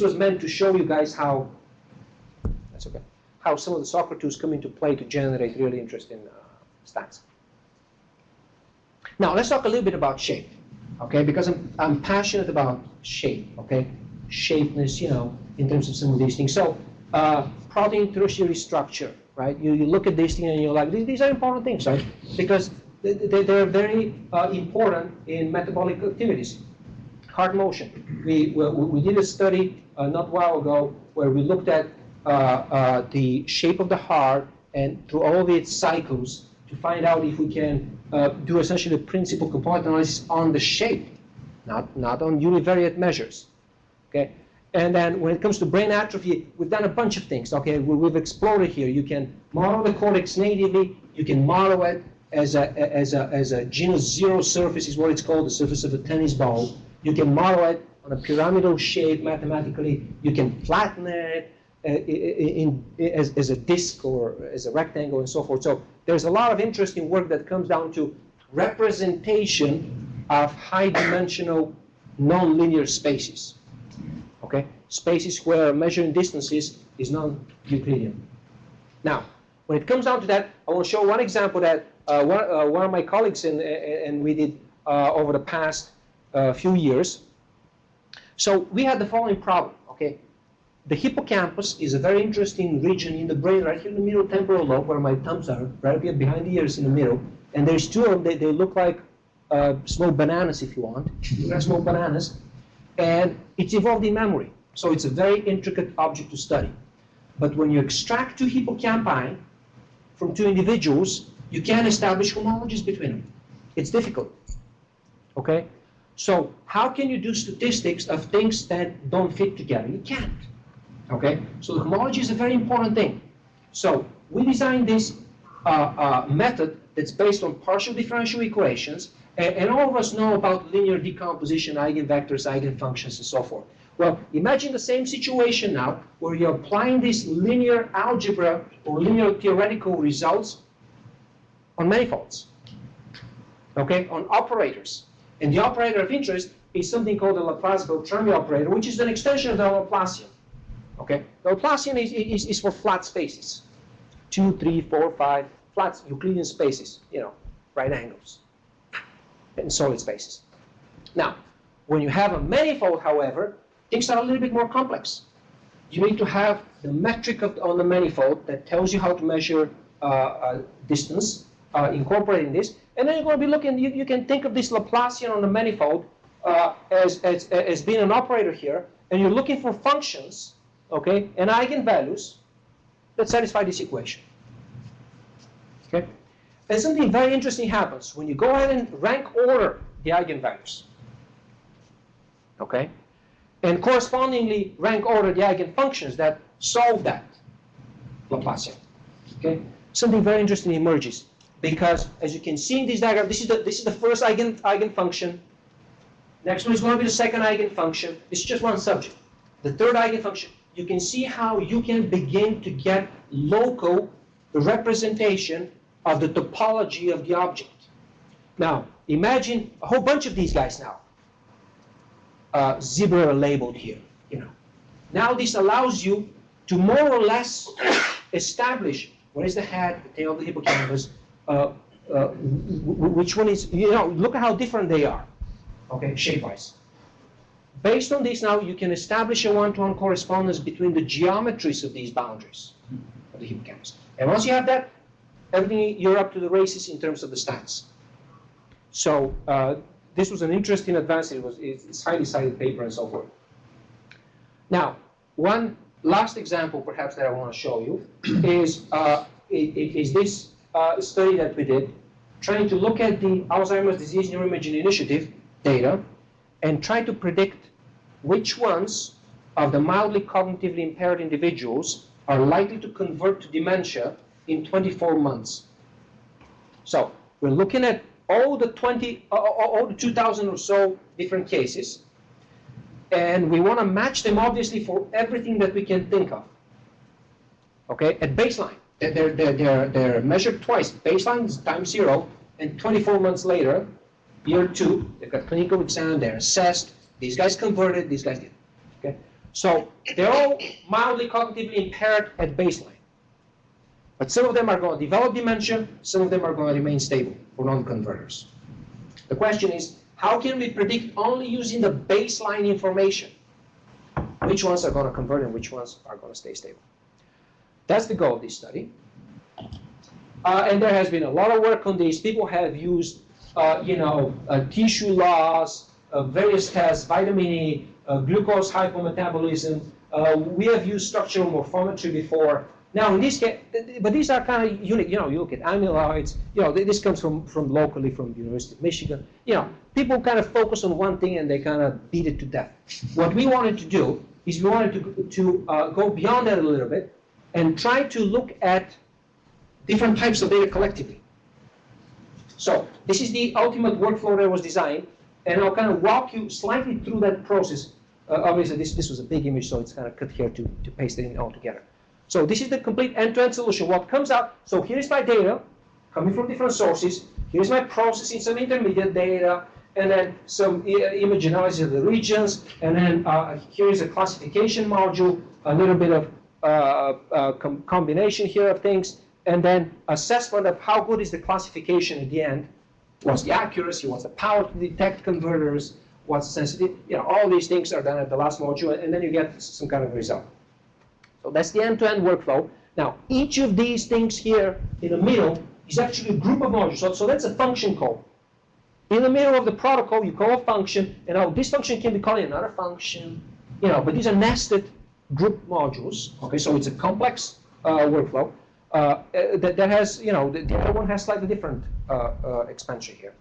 was meant to show you guys how. That's okay. How some of the SOCR tools come into play to generate really interesting stats. Now let's talk a little bit about shape, okay? Because I'm passionate about shape, okay? Shapeness, you know, in terms of some of these things. So protein tertiary structure, right? You look at this thing and you're like, these are important things, right? Because they're very important in metabolic activities. Heart motion. We did a study not a while ago where we looked at the shape of the heart and through all of its cycles to find out if we can do essentially the principal component analysis on the shape, not on univariate measures. Okay. And then when it comes to brain atrophy, we've done a bunch of things. Okay, we've explored here. You can model the cortex natively. You can model it as a Geno zero surface is what it's called, the surface of a tennis ball. You can model it on a pyramidal shape mathematically. You can flatten it as a disk or as a rectangle and so forth. So there's a lot of interesting work that comes down to representation of high-dimensional nonlinear spaces. Okay, spaces where measuring distances is non-Euclidean. Now, when it comes down to that, I want to show one example that one of my colleagues and we did over the past few years. So we had the following problem. Okay, the hippocampus is a very interesting region in the brain, right here in the middle temporal lobe, where my thumbs are, right here behind the ears in the middle. And there's two of them. They look like small bananas, if you want. They're small bananas. And it's involved in memory. So it's a very intricate object to study. But when you extract two hippocampi from two individuals, you can't establish homologies between them. It's difficult. Okay? So how can you do statistics of things that don't fit together? You can't. Okay? So the homology is a very important thing. So we designed this method that's based on partial differential equations, and all of us know about linear decomposition, eigenvectors, eigenfunctions, and so forth. Well, imagine the same situation now, where you're applying these linear algebra or linear theoretical results on manifolds, okay, on operators. And the operator of interest is something called the Laplace-Beltrami operator, which is an extension of the Laplacian. Okay, the Laplacian is for flat spaces, 2, 3, 4, 5 flat Euclidean spaces, you know, right angles, and solid spaces. Now, when you have a manifold, however, things are a little bit more complex. You need to have the metric on the manifold that tells you how to measure distance, incorporating this, and then you're going to be looking. You can think of this Laplacian on the manifold as being an operator here, and you're looking for functions, okay, and eigenvalues that satisfy this equation. Okay, and something very interesting happens when you go ahead and rank order the eigenvalues. Okay, and correspondingly rank order the eigenfunctions that solve that Laplacian. Okay, something very interesting emerges. Because, as you can see in this diagram, this is the first eigenfunction. Next one is going to be the second eigenfunction. This is just one subject. The third eigenfunction. You can see how you can begin to get local representation of the topology of the object. Now, imagine a whole bunch of these guys now. Zebra labeled here. You know. Now this allows you to more or less establish what is the head, the tail of the hippocampus. Which one is, you know, look at how different they are, okay, shape-wise. Based on this now, you can establish a one-to-one correspondence between the geometries of these boundaries of the hippocampus. And once you have that, everything, you're up to the races in terms of the stats. So this was an interesting advance. It's highly cited paper and so forth. Now, one last example perhaps that I want to show you is this study that we did, trying to look at the Alzheimer's Disease Neuroimaging Initiative data and try to predict which ones of the mildly cognitively impaired individuals are likely to convert to dementia in 24 months. So we're looking at all the 2,000 or so different cases, and we want to match them obviously for everything that we can think of. Okay, at baseline. They're measured twice. Baseline is time 0, and 24 months later, year 2, they've got clinical exam, they're assessed, these guys converted, these guys didn't. Okay? So they're all mildly cognitively impaired at baseline. But some of them are going to develop dementia, some of them are going to remain stable for non-converters. The question is, how can we predict only using the baseline information which ones are going to convert and which ones are going to stay stable? That's the goal of this study. And there has been a lot of work on this. People have used, tissue loss, various tests, vitamin E, glucose hypometabolism. We have used structural morphometry before. Now, in this case, but these are kind of unique. You know, you look at amyloids. You know, this comes from locally from the University of Michigan. You know, people kind of focus on one thing and they kind of beat it to death. What we wanted to do is we wanted to go beyond that a little bit and try to look at different types of data collectively. So this is the ultimate workflow that was designed, and I'll kind of walk you slightly through that process. Obviously, this was a big image, so it's kind of cut here to paste it in all together. So this is the complete end-to-end solution. What comes out, so here's my data coming from different sources. Here's my processing, some intermediate data, and then some image analysis of the regions, and then here is a classification module, a little bit of combination here of things, and then assessment of how good is the classification at the end. What's the accuracy, what's the power to detect converters, what's the sensitivity, all these things are done at the last module, and then you get some kind of result. So that's the end-to-end workflow. Now, each of these things here in the middle is actually a group of modules. So that's a function call. In the middle of the protocol, you call a function, and now this function can be called another function, but these are nested group modules. Okay, so it's a complex workflow that has, the other one has slightly different expansion here.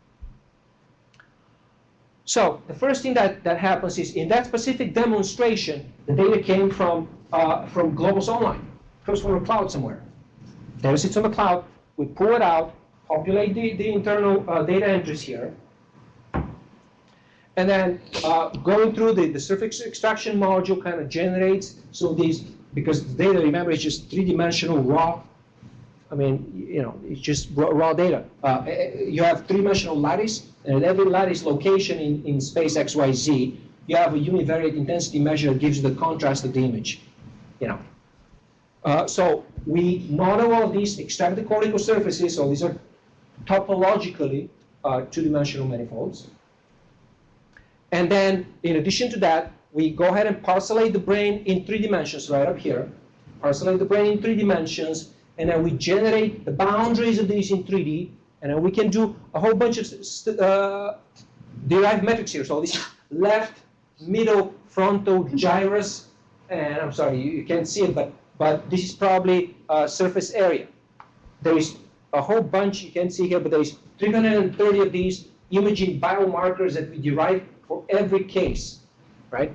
So the first thing that happens is in that specific demonstration, the data came from Globus Online. It comes from a cloud somewhere. Data sits on the cloud. We pull it out, populate the internal data entries here, and then going through the surface extraction module kind of generates some of these, because the data, remember, is just three-dimensional raw. I mean, it's just raw data. You have three-dimensional lattice, and at every lattice location in space XYZ, you have a univariate intensity measure that gives you the contrast of the image. So we model all of these, extract the cortical surfaces, so these are topologically two-dimensional manifolds. And then, in addition to that, we go ahead and parcellate the brain in 3 dimensions right up here. Parcellate the brain in 3 dimensions, and then we generate the boundaries of these in 3D, and then we can do a whole bunch of derived metrics here. So this is left, middle, frontal, gyrus, and I'm sorry, you can't see it, but this is probably surface area. There is a whole bunch you can't see here, but there is 330 of these imaging biomarkers that we derive for every case, right?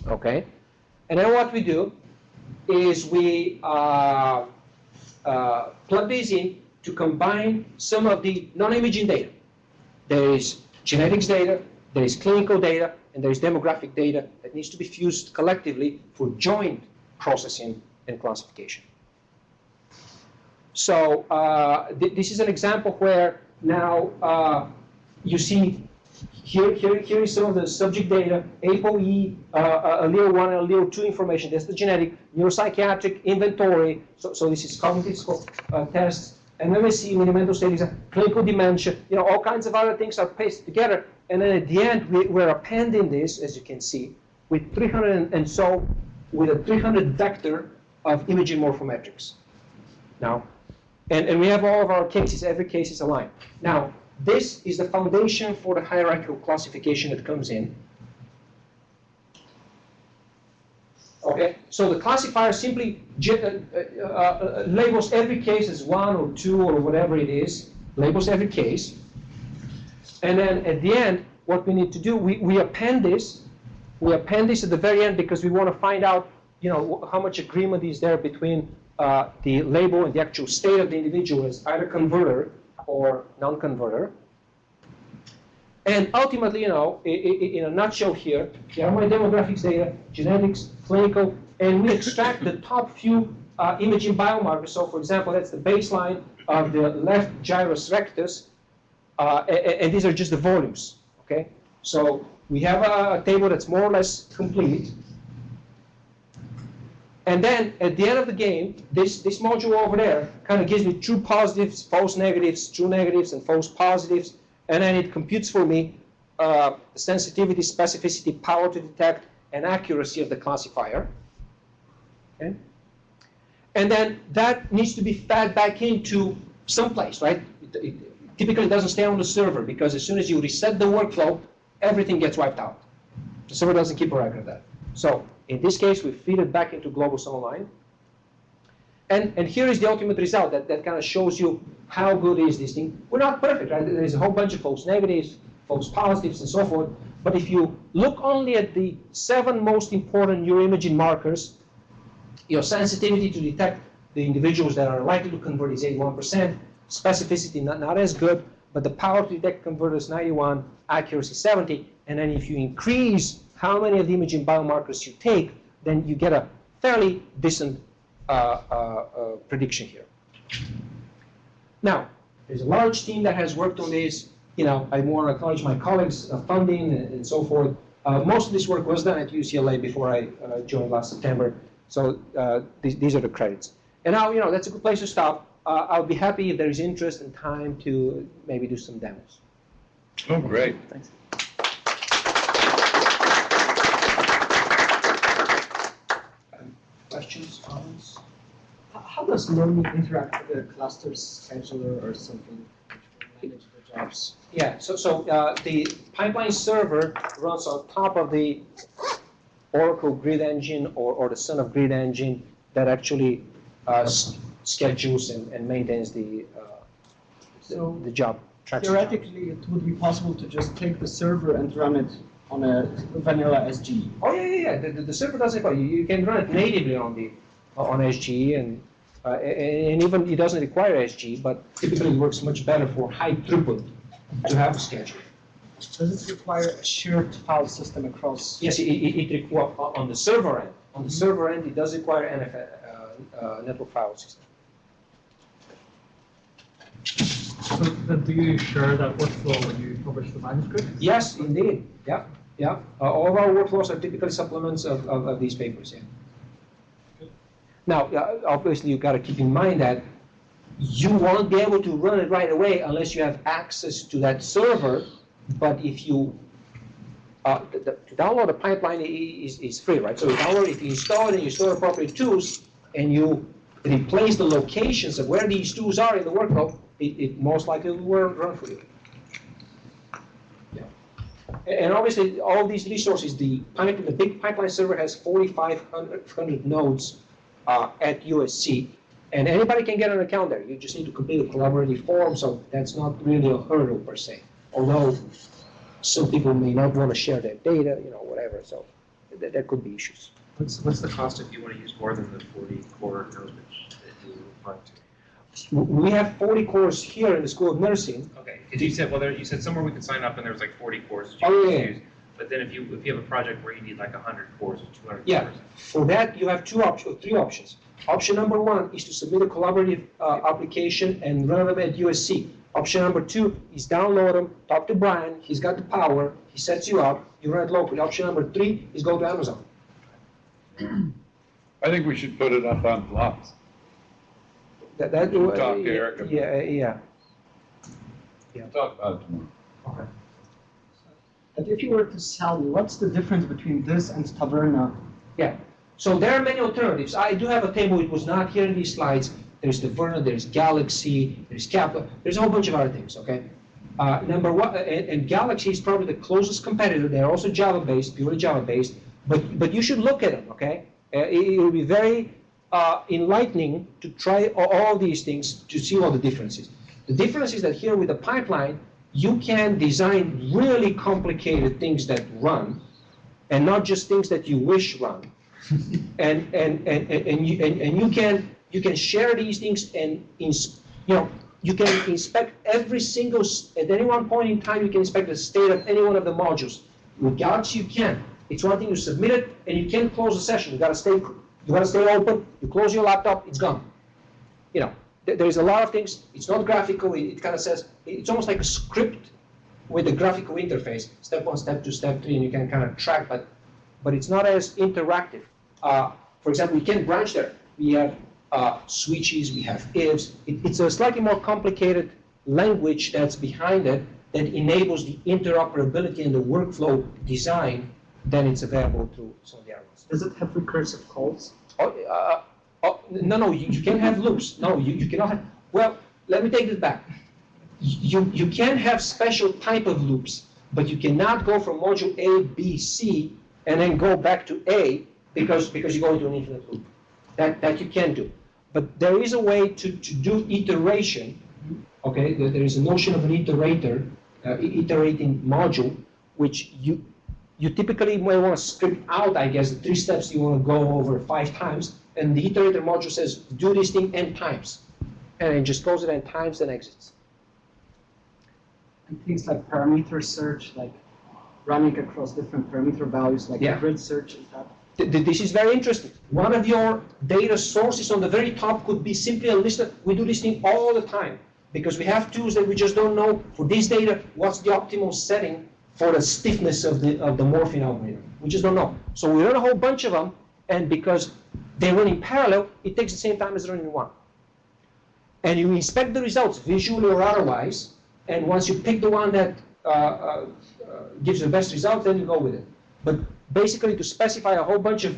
Okay. And then what we do is we plug these in to combine some of the non-imaging data. There is genetics data, there is clinical data, and there is demographic data that needs to be fused collectively for joint processing and classification. So this is an example where now you see here is some of the subject data, ApoE, allele 1 and allele 2 information. That's the genetic, neuropsychiatric inventory. So this is cognitive score tests, and MSC, mini-mental status, clinical dementia, all kinds of other things are pasted together. And then at the end, we're appending this, as you can see, with 300 and so with a 300 vector of imaging morphometrics. Now, and we have all of our cases, every case is aligned. Now, this is the foundation for the hierarchical classification that comes in. Okay, so the classifier simply labels every case as 1 or 2 or whatever it is, labels every case. And then at the end, what we need to do, we append this. We append this at the very end because we want to find out, how much agreement is there between the label and the actual state of the individual as either converter or non-converter. And ultimately, in a nutshell here, there are my demographics data, genetics, clinical, and we extract the top few imaging biomarkers. So, for example, that's the baseline of the left gyrus rectus, and these are just the volumes, okay? So we have a table that's more or less complete. And then at the end of the game, this module over there kind of gives me true positives, false negatives, true negatives, and false positives. And then it computes for me the sensitivity, specificity, power to detect, and accuracy of the classifier. Okay? And then that needs to be fed back into some place, right? It typically doesn't stay on the server because as soon as you reset the workflow, everything gets wiped out. The server doesn't keep a record of that. So in this case, we feed it back into Globus Online. And here is the ultimate result that kind of shows you how good is this thing. We're not perfect, right? There's a whole bunch of false negatives, false positives, and so forth. But if you look only at the 7 most important neuroimaging markers, your sensitivity to detect the individuals that are likely to convert is 81%. Specificity, not as good. but the power to detect converters 91, accuracy 70, and then if you increase how many of the imaging biomarkers you take, then you get a fairly decent prediction here. Now, there's a large team that has worked on this. You know, I want to acknowledge my colleagues' funding and so forth. Most of this work was done at UCLA before I joined last September. So these are the credits. And now, you know, that's a good place to stop. I'll be happy if there is interest and time to maybe do some demos.
Oh, great.
Thanks.
Questions, comments?
How does learning interact with a cluster scheduler or something which will manage the jobs?
Yeah, so the pipeline server runs on top of the Oracle Grid Engine or the son of Grid Engine that actually schedules and maintains the job. tracks the job.
Theoretically, it would be possible to just take the server and run it on a vanilla SG.
Oh yeah. The server does it for you. You can run it natively on SGE and even it doesn't require SG, but typically it works much better for high throughput to have a schedule.
Does it require a shared file system across?
Yes, it requires on the server end. On the server end, it does require network file system.
So then do you share that workflow when you publish the manuscript?
Yes, indeed. Yeah. All of our workflows are typically supplements of these papers. Yeah. Now, obviously, you've got to keep in mind that you won't be able to run it right away unless you have access to that server. But if you to download a pipeline is free, right? So you download, if you install it and you store appropriate tools, and you replace the locations of where these tools are in the workflow, it most likely will run for you. Yeah. And obviously, all these resources, the big pipeline server has 4,500 nodes at USC, and anybody can get an account there. You just need to complete a collaborative form, so that's not really a hurdle per se. Although some people may not want to share their data, whatever. So there could be issues.
What's the cost if you want to use more than the 40 core node that you referred to?
We have 40 cores here in the School of Nursing.
Okay, because you said you said somewhere we could sign up and there was like 40 cores that you
Oh,
could
yeah.
use. But then if you have a project where you need like 100 cores or 200
Yeah.
cores.
For that, you have three options. Option number one is to submit a collaborative application and run them at USC. Option number two is download them, talk to Brian, he's got the power, he sets you up, you run it locally. Option number three is go to Amazon.
I think we should put it up on blocks.
We'll
talk to Eric about
Yeah.
We'll talk about it tomorrow.
Okay.
And if you were to sell me, what's the difference between this and Taverna?
Yeah. So there are many alternatives. I do have a table. It was not here in these slides. There's the Verna, there's Galaxy, there's Kappa. There's a whole bunch of other things, okay? Number one, and Galaxy is probably the closest competitor. They're also Java-based, purely Java-based. But you should look at them, okay? It will be very enlightening to try all these things to see what the difference is. The difference is that here with the pipeline, you can design really complicated things that run, and not just things that you wish run. and you can share these things, and you can inspect every single, at any one point in time, you can inspect the state of any one of the modules. With Galaxy, you can. It's one thing you submit it, and you can't close the session. You got to stay open. You close your laptop, it's gone. There's a lot of things. It's not graphical. It kind of says it's almost like a script with a graphical interface. Step 1, step 2, step 3, and you can kind of track, but it's not as interactive. For example, we can branch there. We have switches, we have ifs. It's a slightly more complicated language that's behind it that enables the interoperability and the workflow design than it's available to some of the other ones.
Does it have recursive calls?
No, you can't have loops. No, you cannot have, well, let me take this back. You can have special type of loops, but you cannot go from module A, B, C, and then go back to A because you go into an infinite loop. That you can do. But there is a way to do iteration, okay? There is a notion of an iterator, iterating module, which you typically may want to script out, I guess, the 3 steps you want to go over 5 times, and the iterator module says, do this thing n times. And it just goes it n times and exits.
And things like parameter search, like running across different parameter values, like
Yeah.
grid search, is that?
This is very interesting. One of your data sources on the very top could be simply a list. We do this thing all the time because we have tools that we just don't know for this data what's the optimal setting for the stiffness of the morphing algorithm. We just don't know. So we run a whole bunch of them, and because they run in parallel, it takes the same time as running one. And you inspect the results visually or otherwise, and once you pick the one that gives the best result, then you go with it. But basically, to specify a whole bunch of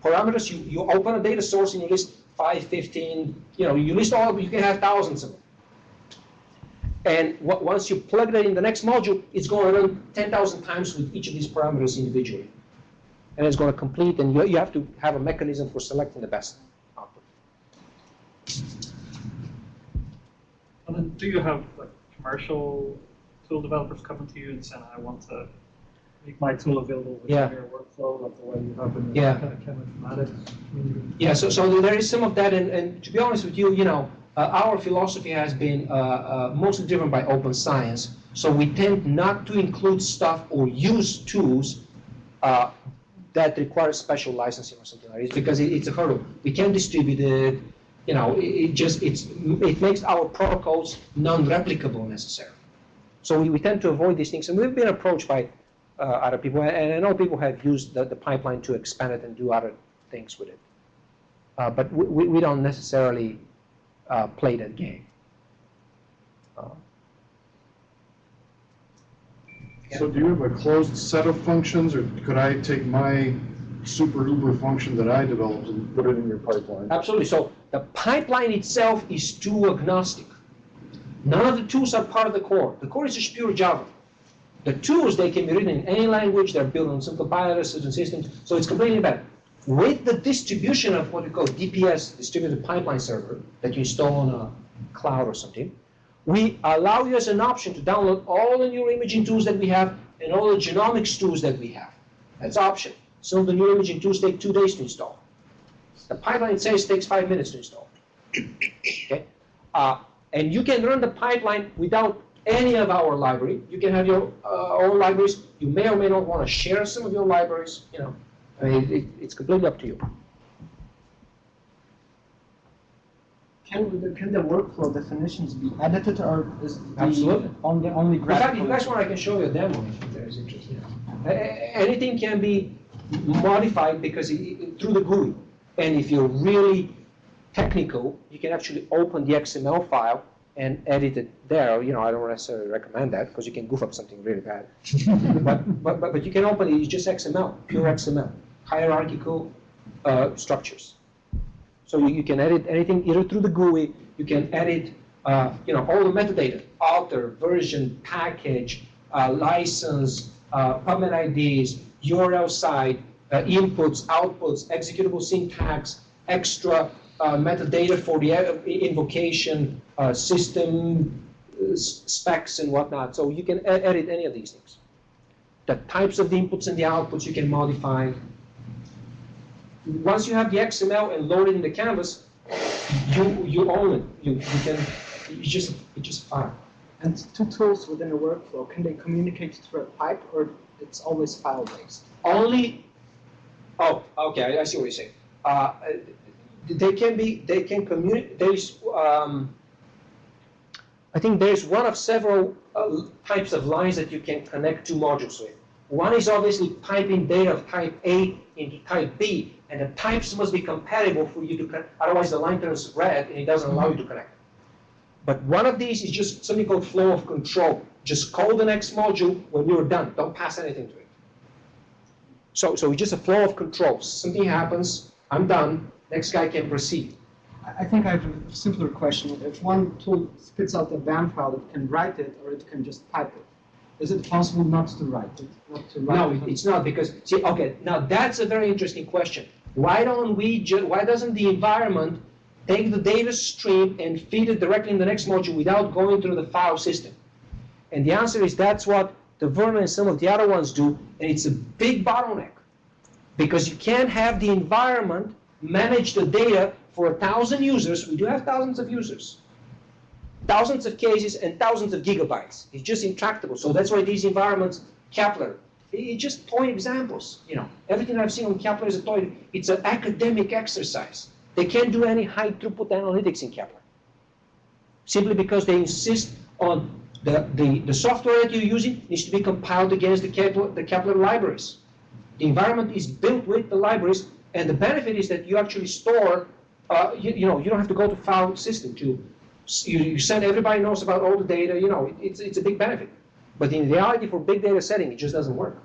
parameters, you open a data source and you list 5, 15, you list all of them, you can have thousands of them. And once you plug that in the next module, it's going to run 10,000 times with each of these parameters individually. And it's going to complete, and you have to have a mechanism for selecting the best output.
And then do you have like commercial tool developers coming to you and saying, I want to make my tool available within
Yeah.
your workflow, like the way you have in the
Yeah.
cheminformatics community?
Yeah, so there is some of that, and to be honest with you, our philosophy has been mostly driven by open science. So we tend not to include stuff or use tools that require special licensing or something like this, because it's a hurdle. We can't distribute it. It makes our protocols non-replicable necessarily. So we tend to avoid these things, and we've been approached by other people, and I know people have used the pipeline to expand it and do other things with it. But we don't necessarily play that game.
So do you have a closed set of functions, or could I take my super uber function that I developed and put it in your pipeline?
Absolutely. So the pipeline itself is tool agnostic. None of the tools are part of the core. The core is just pure Java. The tools, they can be written in any language. They're built on some compilers, certain systems. So it's completely better. With the distribution of what we call DPS, Distributed Pipeline Server, that you install on a cloud or something, we allow you as an option to download all the neuroimaging tools that we have and all the genomics tools that we have. That's option. Some of the neuroimaging tools take 2 days to install. The pipeline, it says, takes 5 minutes to install. Okay? And you can run the pipeline without any of our library. You can have your own libraries. You may or may not want to share some of your libraries. I mean, it's completely up to you.
Can the workflow definitions be edited, or is the
Absolutely.
only
In fact, if you
graphical?
guys want, I can show you a demo if there's interest. Anything can be modified because through the GUI. And if you're really technical, you can actually open the XML file and edit it there. I don't necessarily recommend that because you can goof up something really bad. but you can open it. It's just XML, pure XML, hierarchical structures. So you can edit anything either through the GUI. You can edit, all the metadata: author, version, package, license, PubMed IDs, URL site, inputs, outputs, executable syntax, extra metadata for the invocation, system specs and whatnot. So you can edit any of these things. The types of the inputs and the outputs you can modify. Once you have the XML and load it in the canvas, you own it. It's just a file.
And two tools within a workflow, can they communicate through a pipe, or it's always file-based?
Only. Oh, okay. I see what you're saying. They can communicate. There's, I think there's one of several types of lines that you can connect two modules with. One is obviously piping data of type A into type B, and the types must be compatible for you to connect. Otherwise, the line turns red and it doesn't allow you to connect. But one of these is just something called flow of control. Just call the next module when you're done. Don't pass anything to it. So it's just a flow of control. Something happens, I'm done, next guy can proceed.
I think I have a simpler question. If one tool spits out a BAM file, it can write it, or it can just type it. Is it possible not to write it?
No, it's not, because, see, okay, now that's a very interesting question. Why doesn't the environment take the data stream and feed it directly in the next module without going through the file system? And the answer is that's what the Verna and some of the other ones do, and it's a big bottleneck. Because you can't have the environment manage the data for 1,000 users. We do have thousands of users. thousands of cases and thousands of gigabytes. It's just intractable. So that's why these environments, Kepler, it's just toy examples. You know, everything I've seen on Kepler is a toy. It's an academic exercise. They can't do any high throughput analytics in Kepler, simply because they insist on the software that you're using needs to be compiled against the Kepler libraries. The environment is built with the libraries, and the benefit is that you actually store. You know, you don't have to go to file system to. You send, everybody knows about all the data. You know, it's a big benefit. But in reality, for big data setting, it just doesn't work.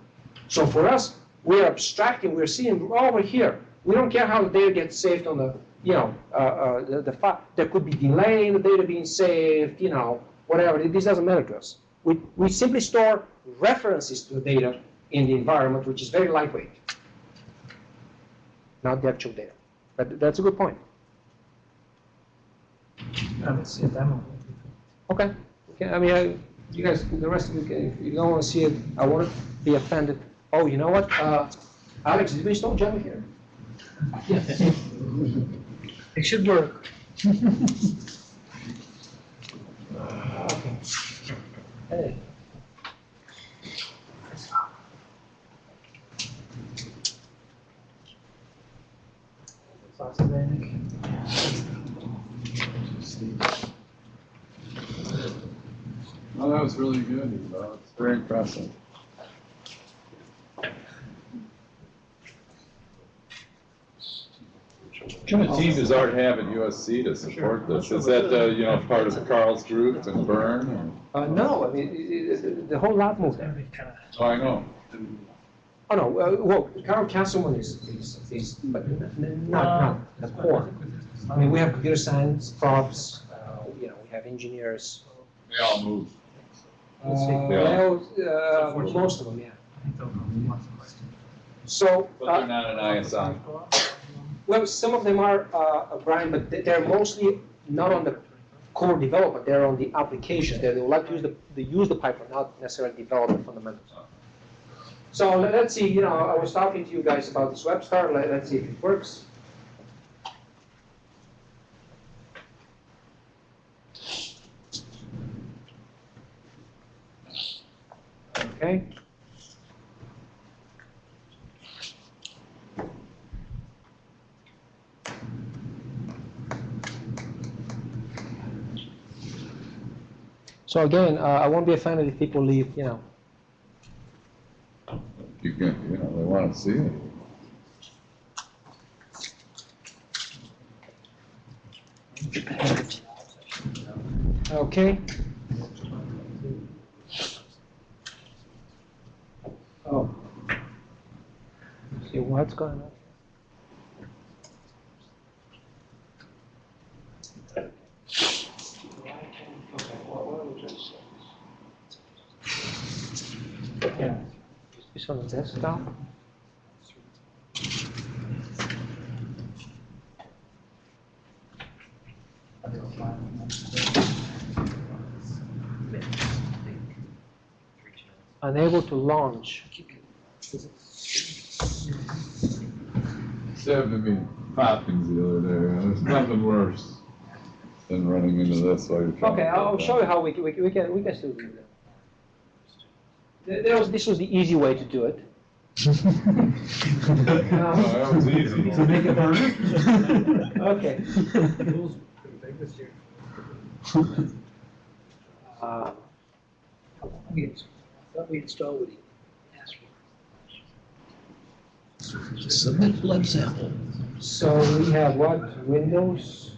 So for us, we're abstracting. We're seeing over here. We don't care how the data gets saved on the, you know, the file. There could be delay in the data being saved. You know, whatever. This doesn't matter to us. We simply store references to the data in the environment, which is very lightweight, not the actual data. But that's a good point.
Let's see a demo.
Okay. I mean, you guys, the rest of you, if you don't want to see it, I won't be offended. Oh, you know what? Alex, did we install Java here?
Yes. It should work.
Hey.
Oh, that was really good. It's very impressive.
What kind of team does Art have at USC to support this? Is that, you know, part of Carl's group and Byrne?
No, I mean, the whole lab moved there.
Oh, I know.
Oh, no, well, Carl Castleman is but not the core. I mean, we have computer science, props, you know, we have engineers.
They all move.
Most of them, yeah. So,
But they're not an ISI.
well, some of them are, Brian, but they're mostly not on the core development, they're on the application. They would like to use the pipeline, not necessarily develop the fundamentals. So let's see, you know, I was talking to you guys about this WebStar. Let's see if it works. Okay. So again, I won't be offended if people leave, you know.
You can, you know, they want to see it.
Okay. Oh. See what's going on. Yeah. This on the desktop. Unable to launch.
Happened to me Hopkins the other day. There's nothing worse than running into this while you're trying.
Okay, I'll show you how we can still do that. This was the easy way to do it.
That was easy.
So make it burn.
Okay.
We installed what he asked for.
Submit blood sample.
So we have what? Windows?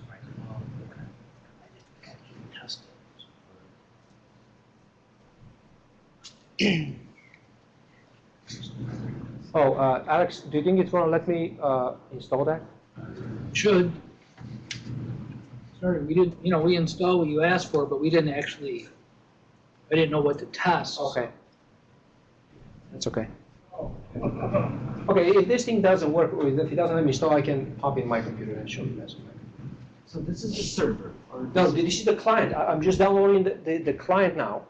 Oh, Alex, do you think it's going to let me install that?
Should. Sorry, we didn't, you know, we installed what you asked for, but we didn't actually, I didn't know what to test.
Okay. That's okay. Okay, if this thing doesn't work, or if it doesn't let me install, I can pop in my computer and show you guys.
So this is the server?
No, this is the client. I'm just downloading the client now.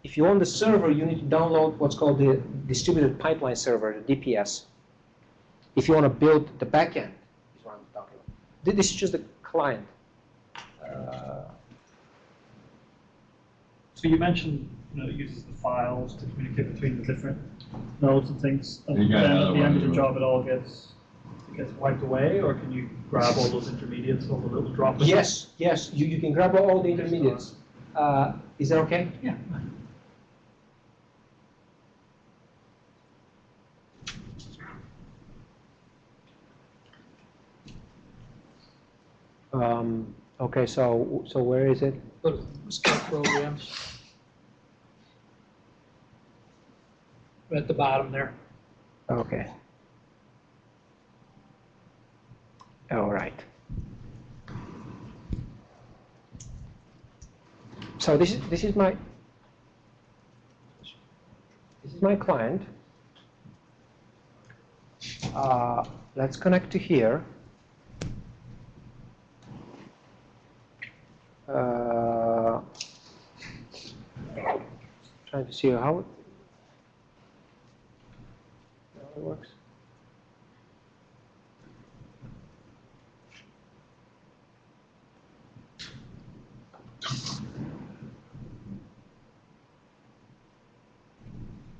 If you want the server, you need to download what's called the Distributed Pipeline Server, the DPS. If you want to build the backend, is what I'm talking about. This is just the client.
So you mentioned, it uses the files to communicate between the different nodes and things, and
You got
then
another
at the
one
end of the
here.
job, it all gets wiped away, or can you grab all those intermediates, all the little droplets?
Yes, you can grab all the intermediates. Is that okay?
Yeah.
Okay, so where is it?
Go to Spectral programs. Right at the bottom there.
Okay. All right. So this is my client. Let's connect to here. Trying to see how it works.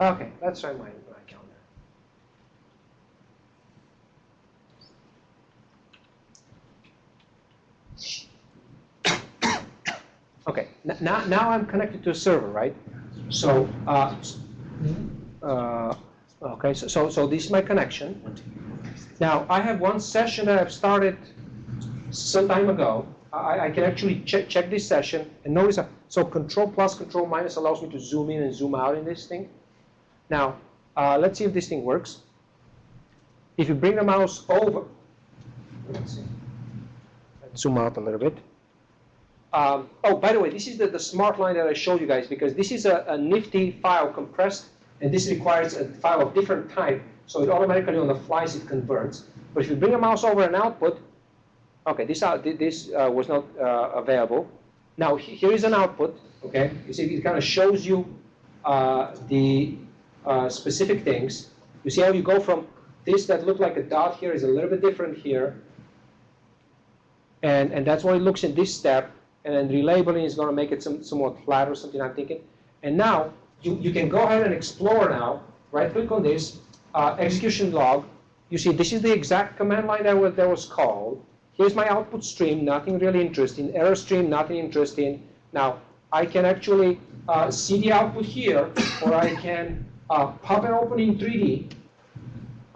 Okay, let's try my calendar. Okay, now I'm connected to a server, right? So, okay, so this is my connection. Now, I have one session that I've started some time ago. I can actually check this session, and notice, so Control plus, Control minus allows me to zoom in and zoom out in this thing. Now, let's see if this thing works. If you bring the mouse over, let's see, let's zoom out a little bit. Oh, by the way, this is the smart line that I showed you guys, because this is a nifty file compressed, and this requires a file of different type, so it automatically on the flies it converts. But if you bring a mouse over an output, okay, this was not available. Now here is an output. Okay, you see it kind of shows you the specific things. You see how you go from this that looked like a dot here is a little bit different here, and that's what it looks in this step. And then relabeling is going to make it somewhat flat or something, I'm thinking. And now you can go ahead and explore now. Right-click on this, execution log. You see this is the exact command line that was called. Here's my output stream, nothing really interesting. Error stream, nothing interesting. Now, I can actually see the output here, or I can pop it open in 3D.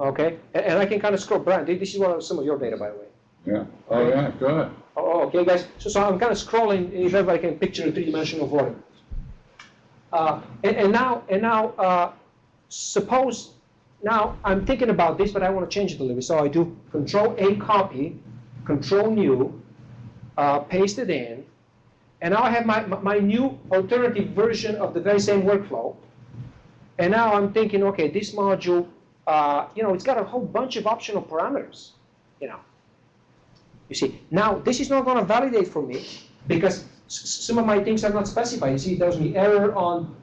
Okay, and I can kind of scroll. Brian, this is some of your data, by the way.
Yeah. Oh, yeah, go ahead.
Oh, okay, guys. So I'm kind of scrolling, if everybody can picture a three-dimensional volume. And now, suppose, now I'm thinking about this, but I want to change it a little bit. So I do Control-A copy, Control-New, paste it in, and now I have my new alternative version of the very same workflow. And now I'm thinking, okay, this module, it's got a whole bunch of optional parameters, You see, now this is not going to validate for me because some of my things are not specified. You see, it tells me error on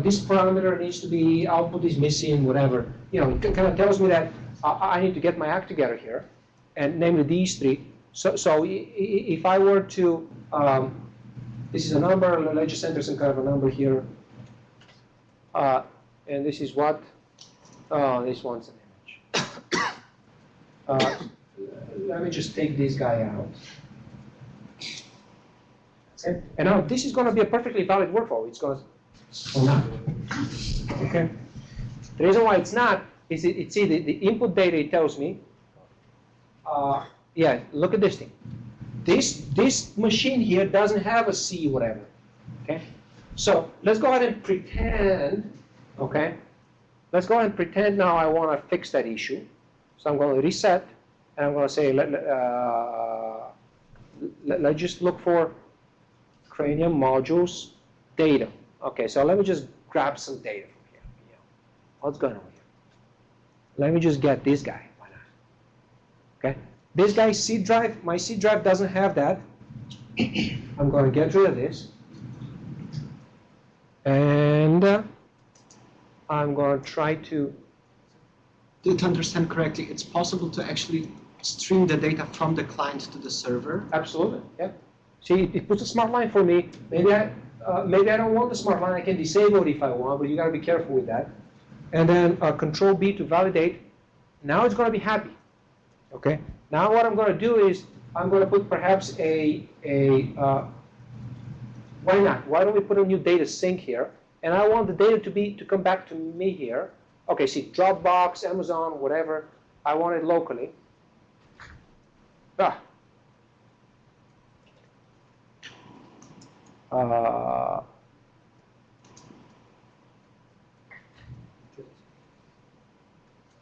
this parameter needs to be, output is missing, whatever. It kind of tells me that I need to get my act together here, and namely these three. So if I were to, this is a number, let's just enter some kind of a number here. And this is what? Oh, this one's an image. Let me just take this guy out. Okay. And now this is going to be a perfectly valid workflow. It's going to, or not. Okay. The reason why it's not is see the input data it tells me. Yeah, look at this thing. This machine here doesn't have a C whatever. Okay. So let's go ahead and pretend. Okay. Let's go ahead and pretend now I want to fix that issue. So I'm going to reset. And I'm going to say, let's just look for cranium modules data. Okay, so let me just grab some data from here. What's going on here? Let me just get this guy. Why not? Okay, this guy's C drive, my C drive doesn't have that. I'm going to get rid of this. And I'm going to try to...
To understand correctly, it's possible to actually stream the data from the client to the server?
Absolutely, yeah. See, it puts a smart line for me. Maybe maybe I don't want the smart line. I can disable it if I want, but you got to be careful with that. And then Control B to validate. Now it's going to be happy. Okay. Now what I'm going to do is I'm going to put perhaps why not? Why don't we put a new data sync here? And I want the data to come back to me here. Okay, see, Dropbox, Amazon, whatever. I want it locally.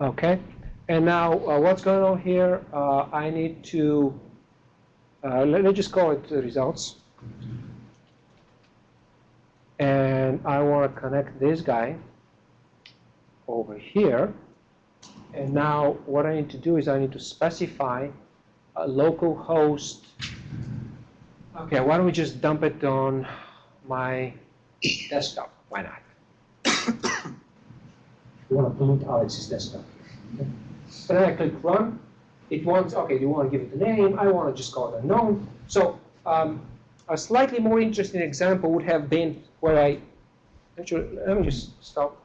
Okay, and now what's going on here? I need to, let me just call it the results. And I want to connect this guy over here. And now what I need to do is I need to specify a local host. Okay, why don't we just dump it on my desktop? Why not? You want to pollute Alex's desktop. Okay. So then I click run. It wants, okay, do you want to give it a name? I want to just call it unknown. So a slightly more interesting example would have been where actually, let me just stop.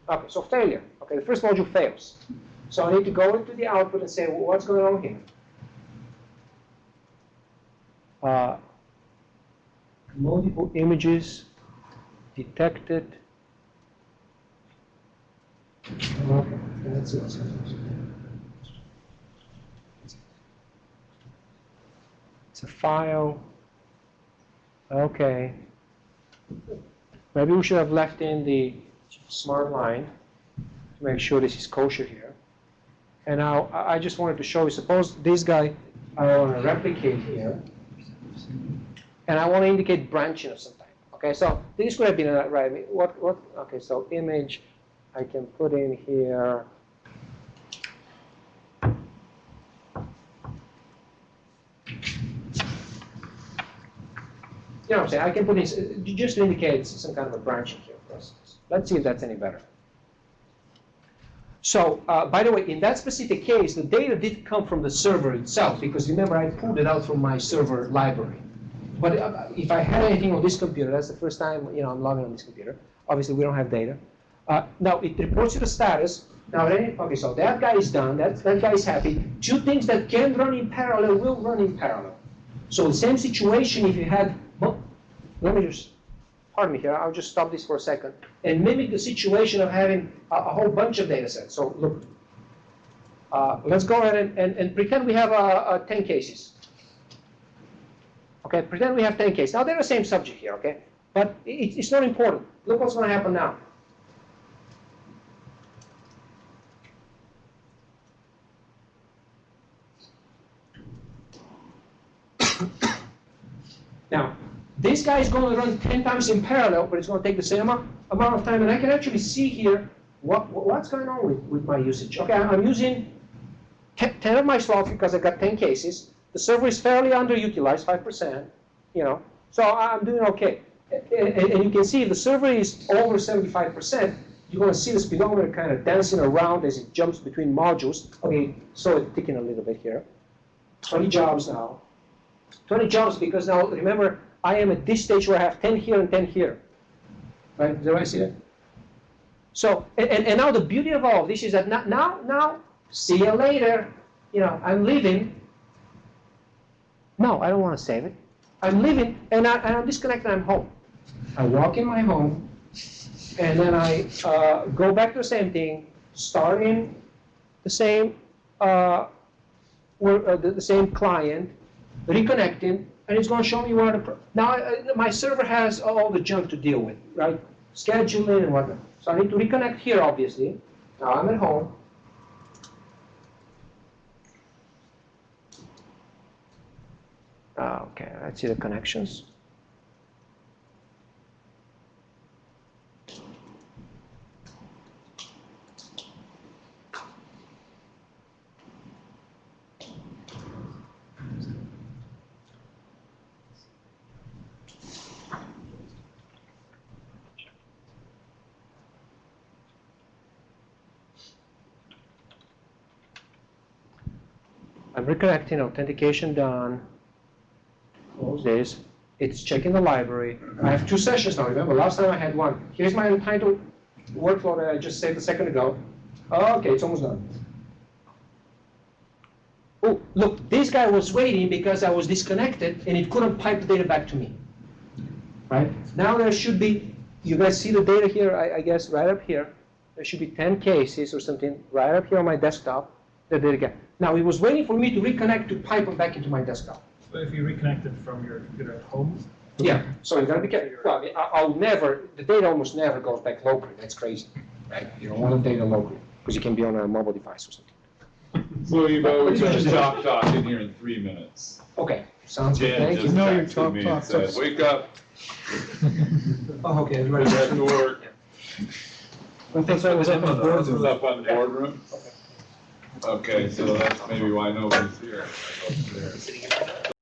Okay, so failure. Okay, the first module fails. So I need to go into the output and say, well, what's going on here? Multiple images detected. Okay, let's see what's happening. It's a file. Okay. Maybe we should have left in the smart line to make sure this is kosher here. And now I just wanted to show you, suppose this guy I want to replicate here, and I want to indicate branching of some type. Okay, so this could have been right. Okay, so image, I can put in here. You know what I'm saying? I can put in, just to indicate some kind of a branching here process. Let's see if that's any better. So, by the way, in that specific case, the data did come from the server itself, because remember, I pulled it out from my server library. But if I had anything on this computer, that's the first time I'm logging on this computer. Obviously, we don't have data. Now, it reports you the status. Now, okay, so that guy is done. That guy is happy. Two things that can run in parallel will run in parallel. So the same situation if you had, well, let me just, pardon me here, I'll just stop this for a second, and mimic the situation of having a whole bunch of data sets. So look, let's go ahead and pretend we have 10 cases. Okay, pretend we have 10 cases. Now they're the same subject here, okay? But it's not important. Look what's going to happen now. Now, this guy is going to run 10 times in parallel, but it's going to take the same amount of time. And I can actually see here what's going on with my usage. Okay, I'm using 10 of my slots because I got 10 cases. The server is fairly underutilized, 5%, so I'm doing okay. And you can see if the server is over 75%, you're going to see the speedometer kind of dancing around as it jumps between modules. Okay, so it's ticking a little bit here. 20 jobs now. 20 jobs because now, remember, I am at this stage where I have 10 here and 10 here. Right? Do I see that? So, and now the beauty of all of this is that now, see you later. I'm leaving. No, I don't want to save it. I'm leaving, and I'm disconnected, I'm home. I walk in my home, and then I go back to the same thing, starting the same, the same client, reconnecting, and it's going to show me where now my server has all the junk to deal with, right? Scheduling and whatnot. So I need to reconnect here, obviously. Now I'm at home. Okay, let's see the connections. I'm reconnecting, authentication done. Close this. It's checking the library. I have 2 sessions now. Remember, last time I had 1. Here's my Untitled workflow that I just saved a second ago. Okay, it's almost done. Oh, look, this guy was waiting because I was disconnected and it couldn't pipe the data back to me. Right? Now there should be, you guys see the data here, I guess, right up here. There should be 10 cases or something right up here on my desktop. The data again. Now it was waiting for me to reconnect to pipe them back into my desktop.
So if you reconnected from your computer at home?
Yeah, so you gotta be careful. Well, I mean, I'll never, the data almost never goes back locally. That's crazy, right? You don't want the data locally because you can be on a mobile device or something.
So Ivo, we're gonna stop talking here in 3 minutes.
Okay, sounds good.
Jen
Thank
just
you.
No, you're
texted me and
talk,
said, wake up,
Oh, okay,
you
everybody.
have to work.
I thought that was up on the board.
This is up on the boardroom? Okay, so that's maybe why nobody's here. I go upstairs.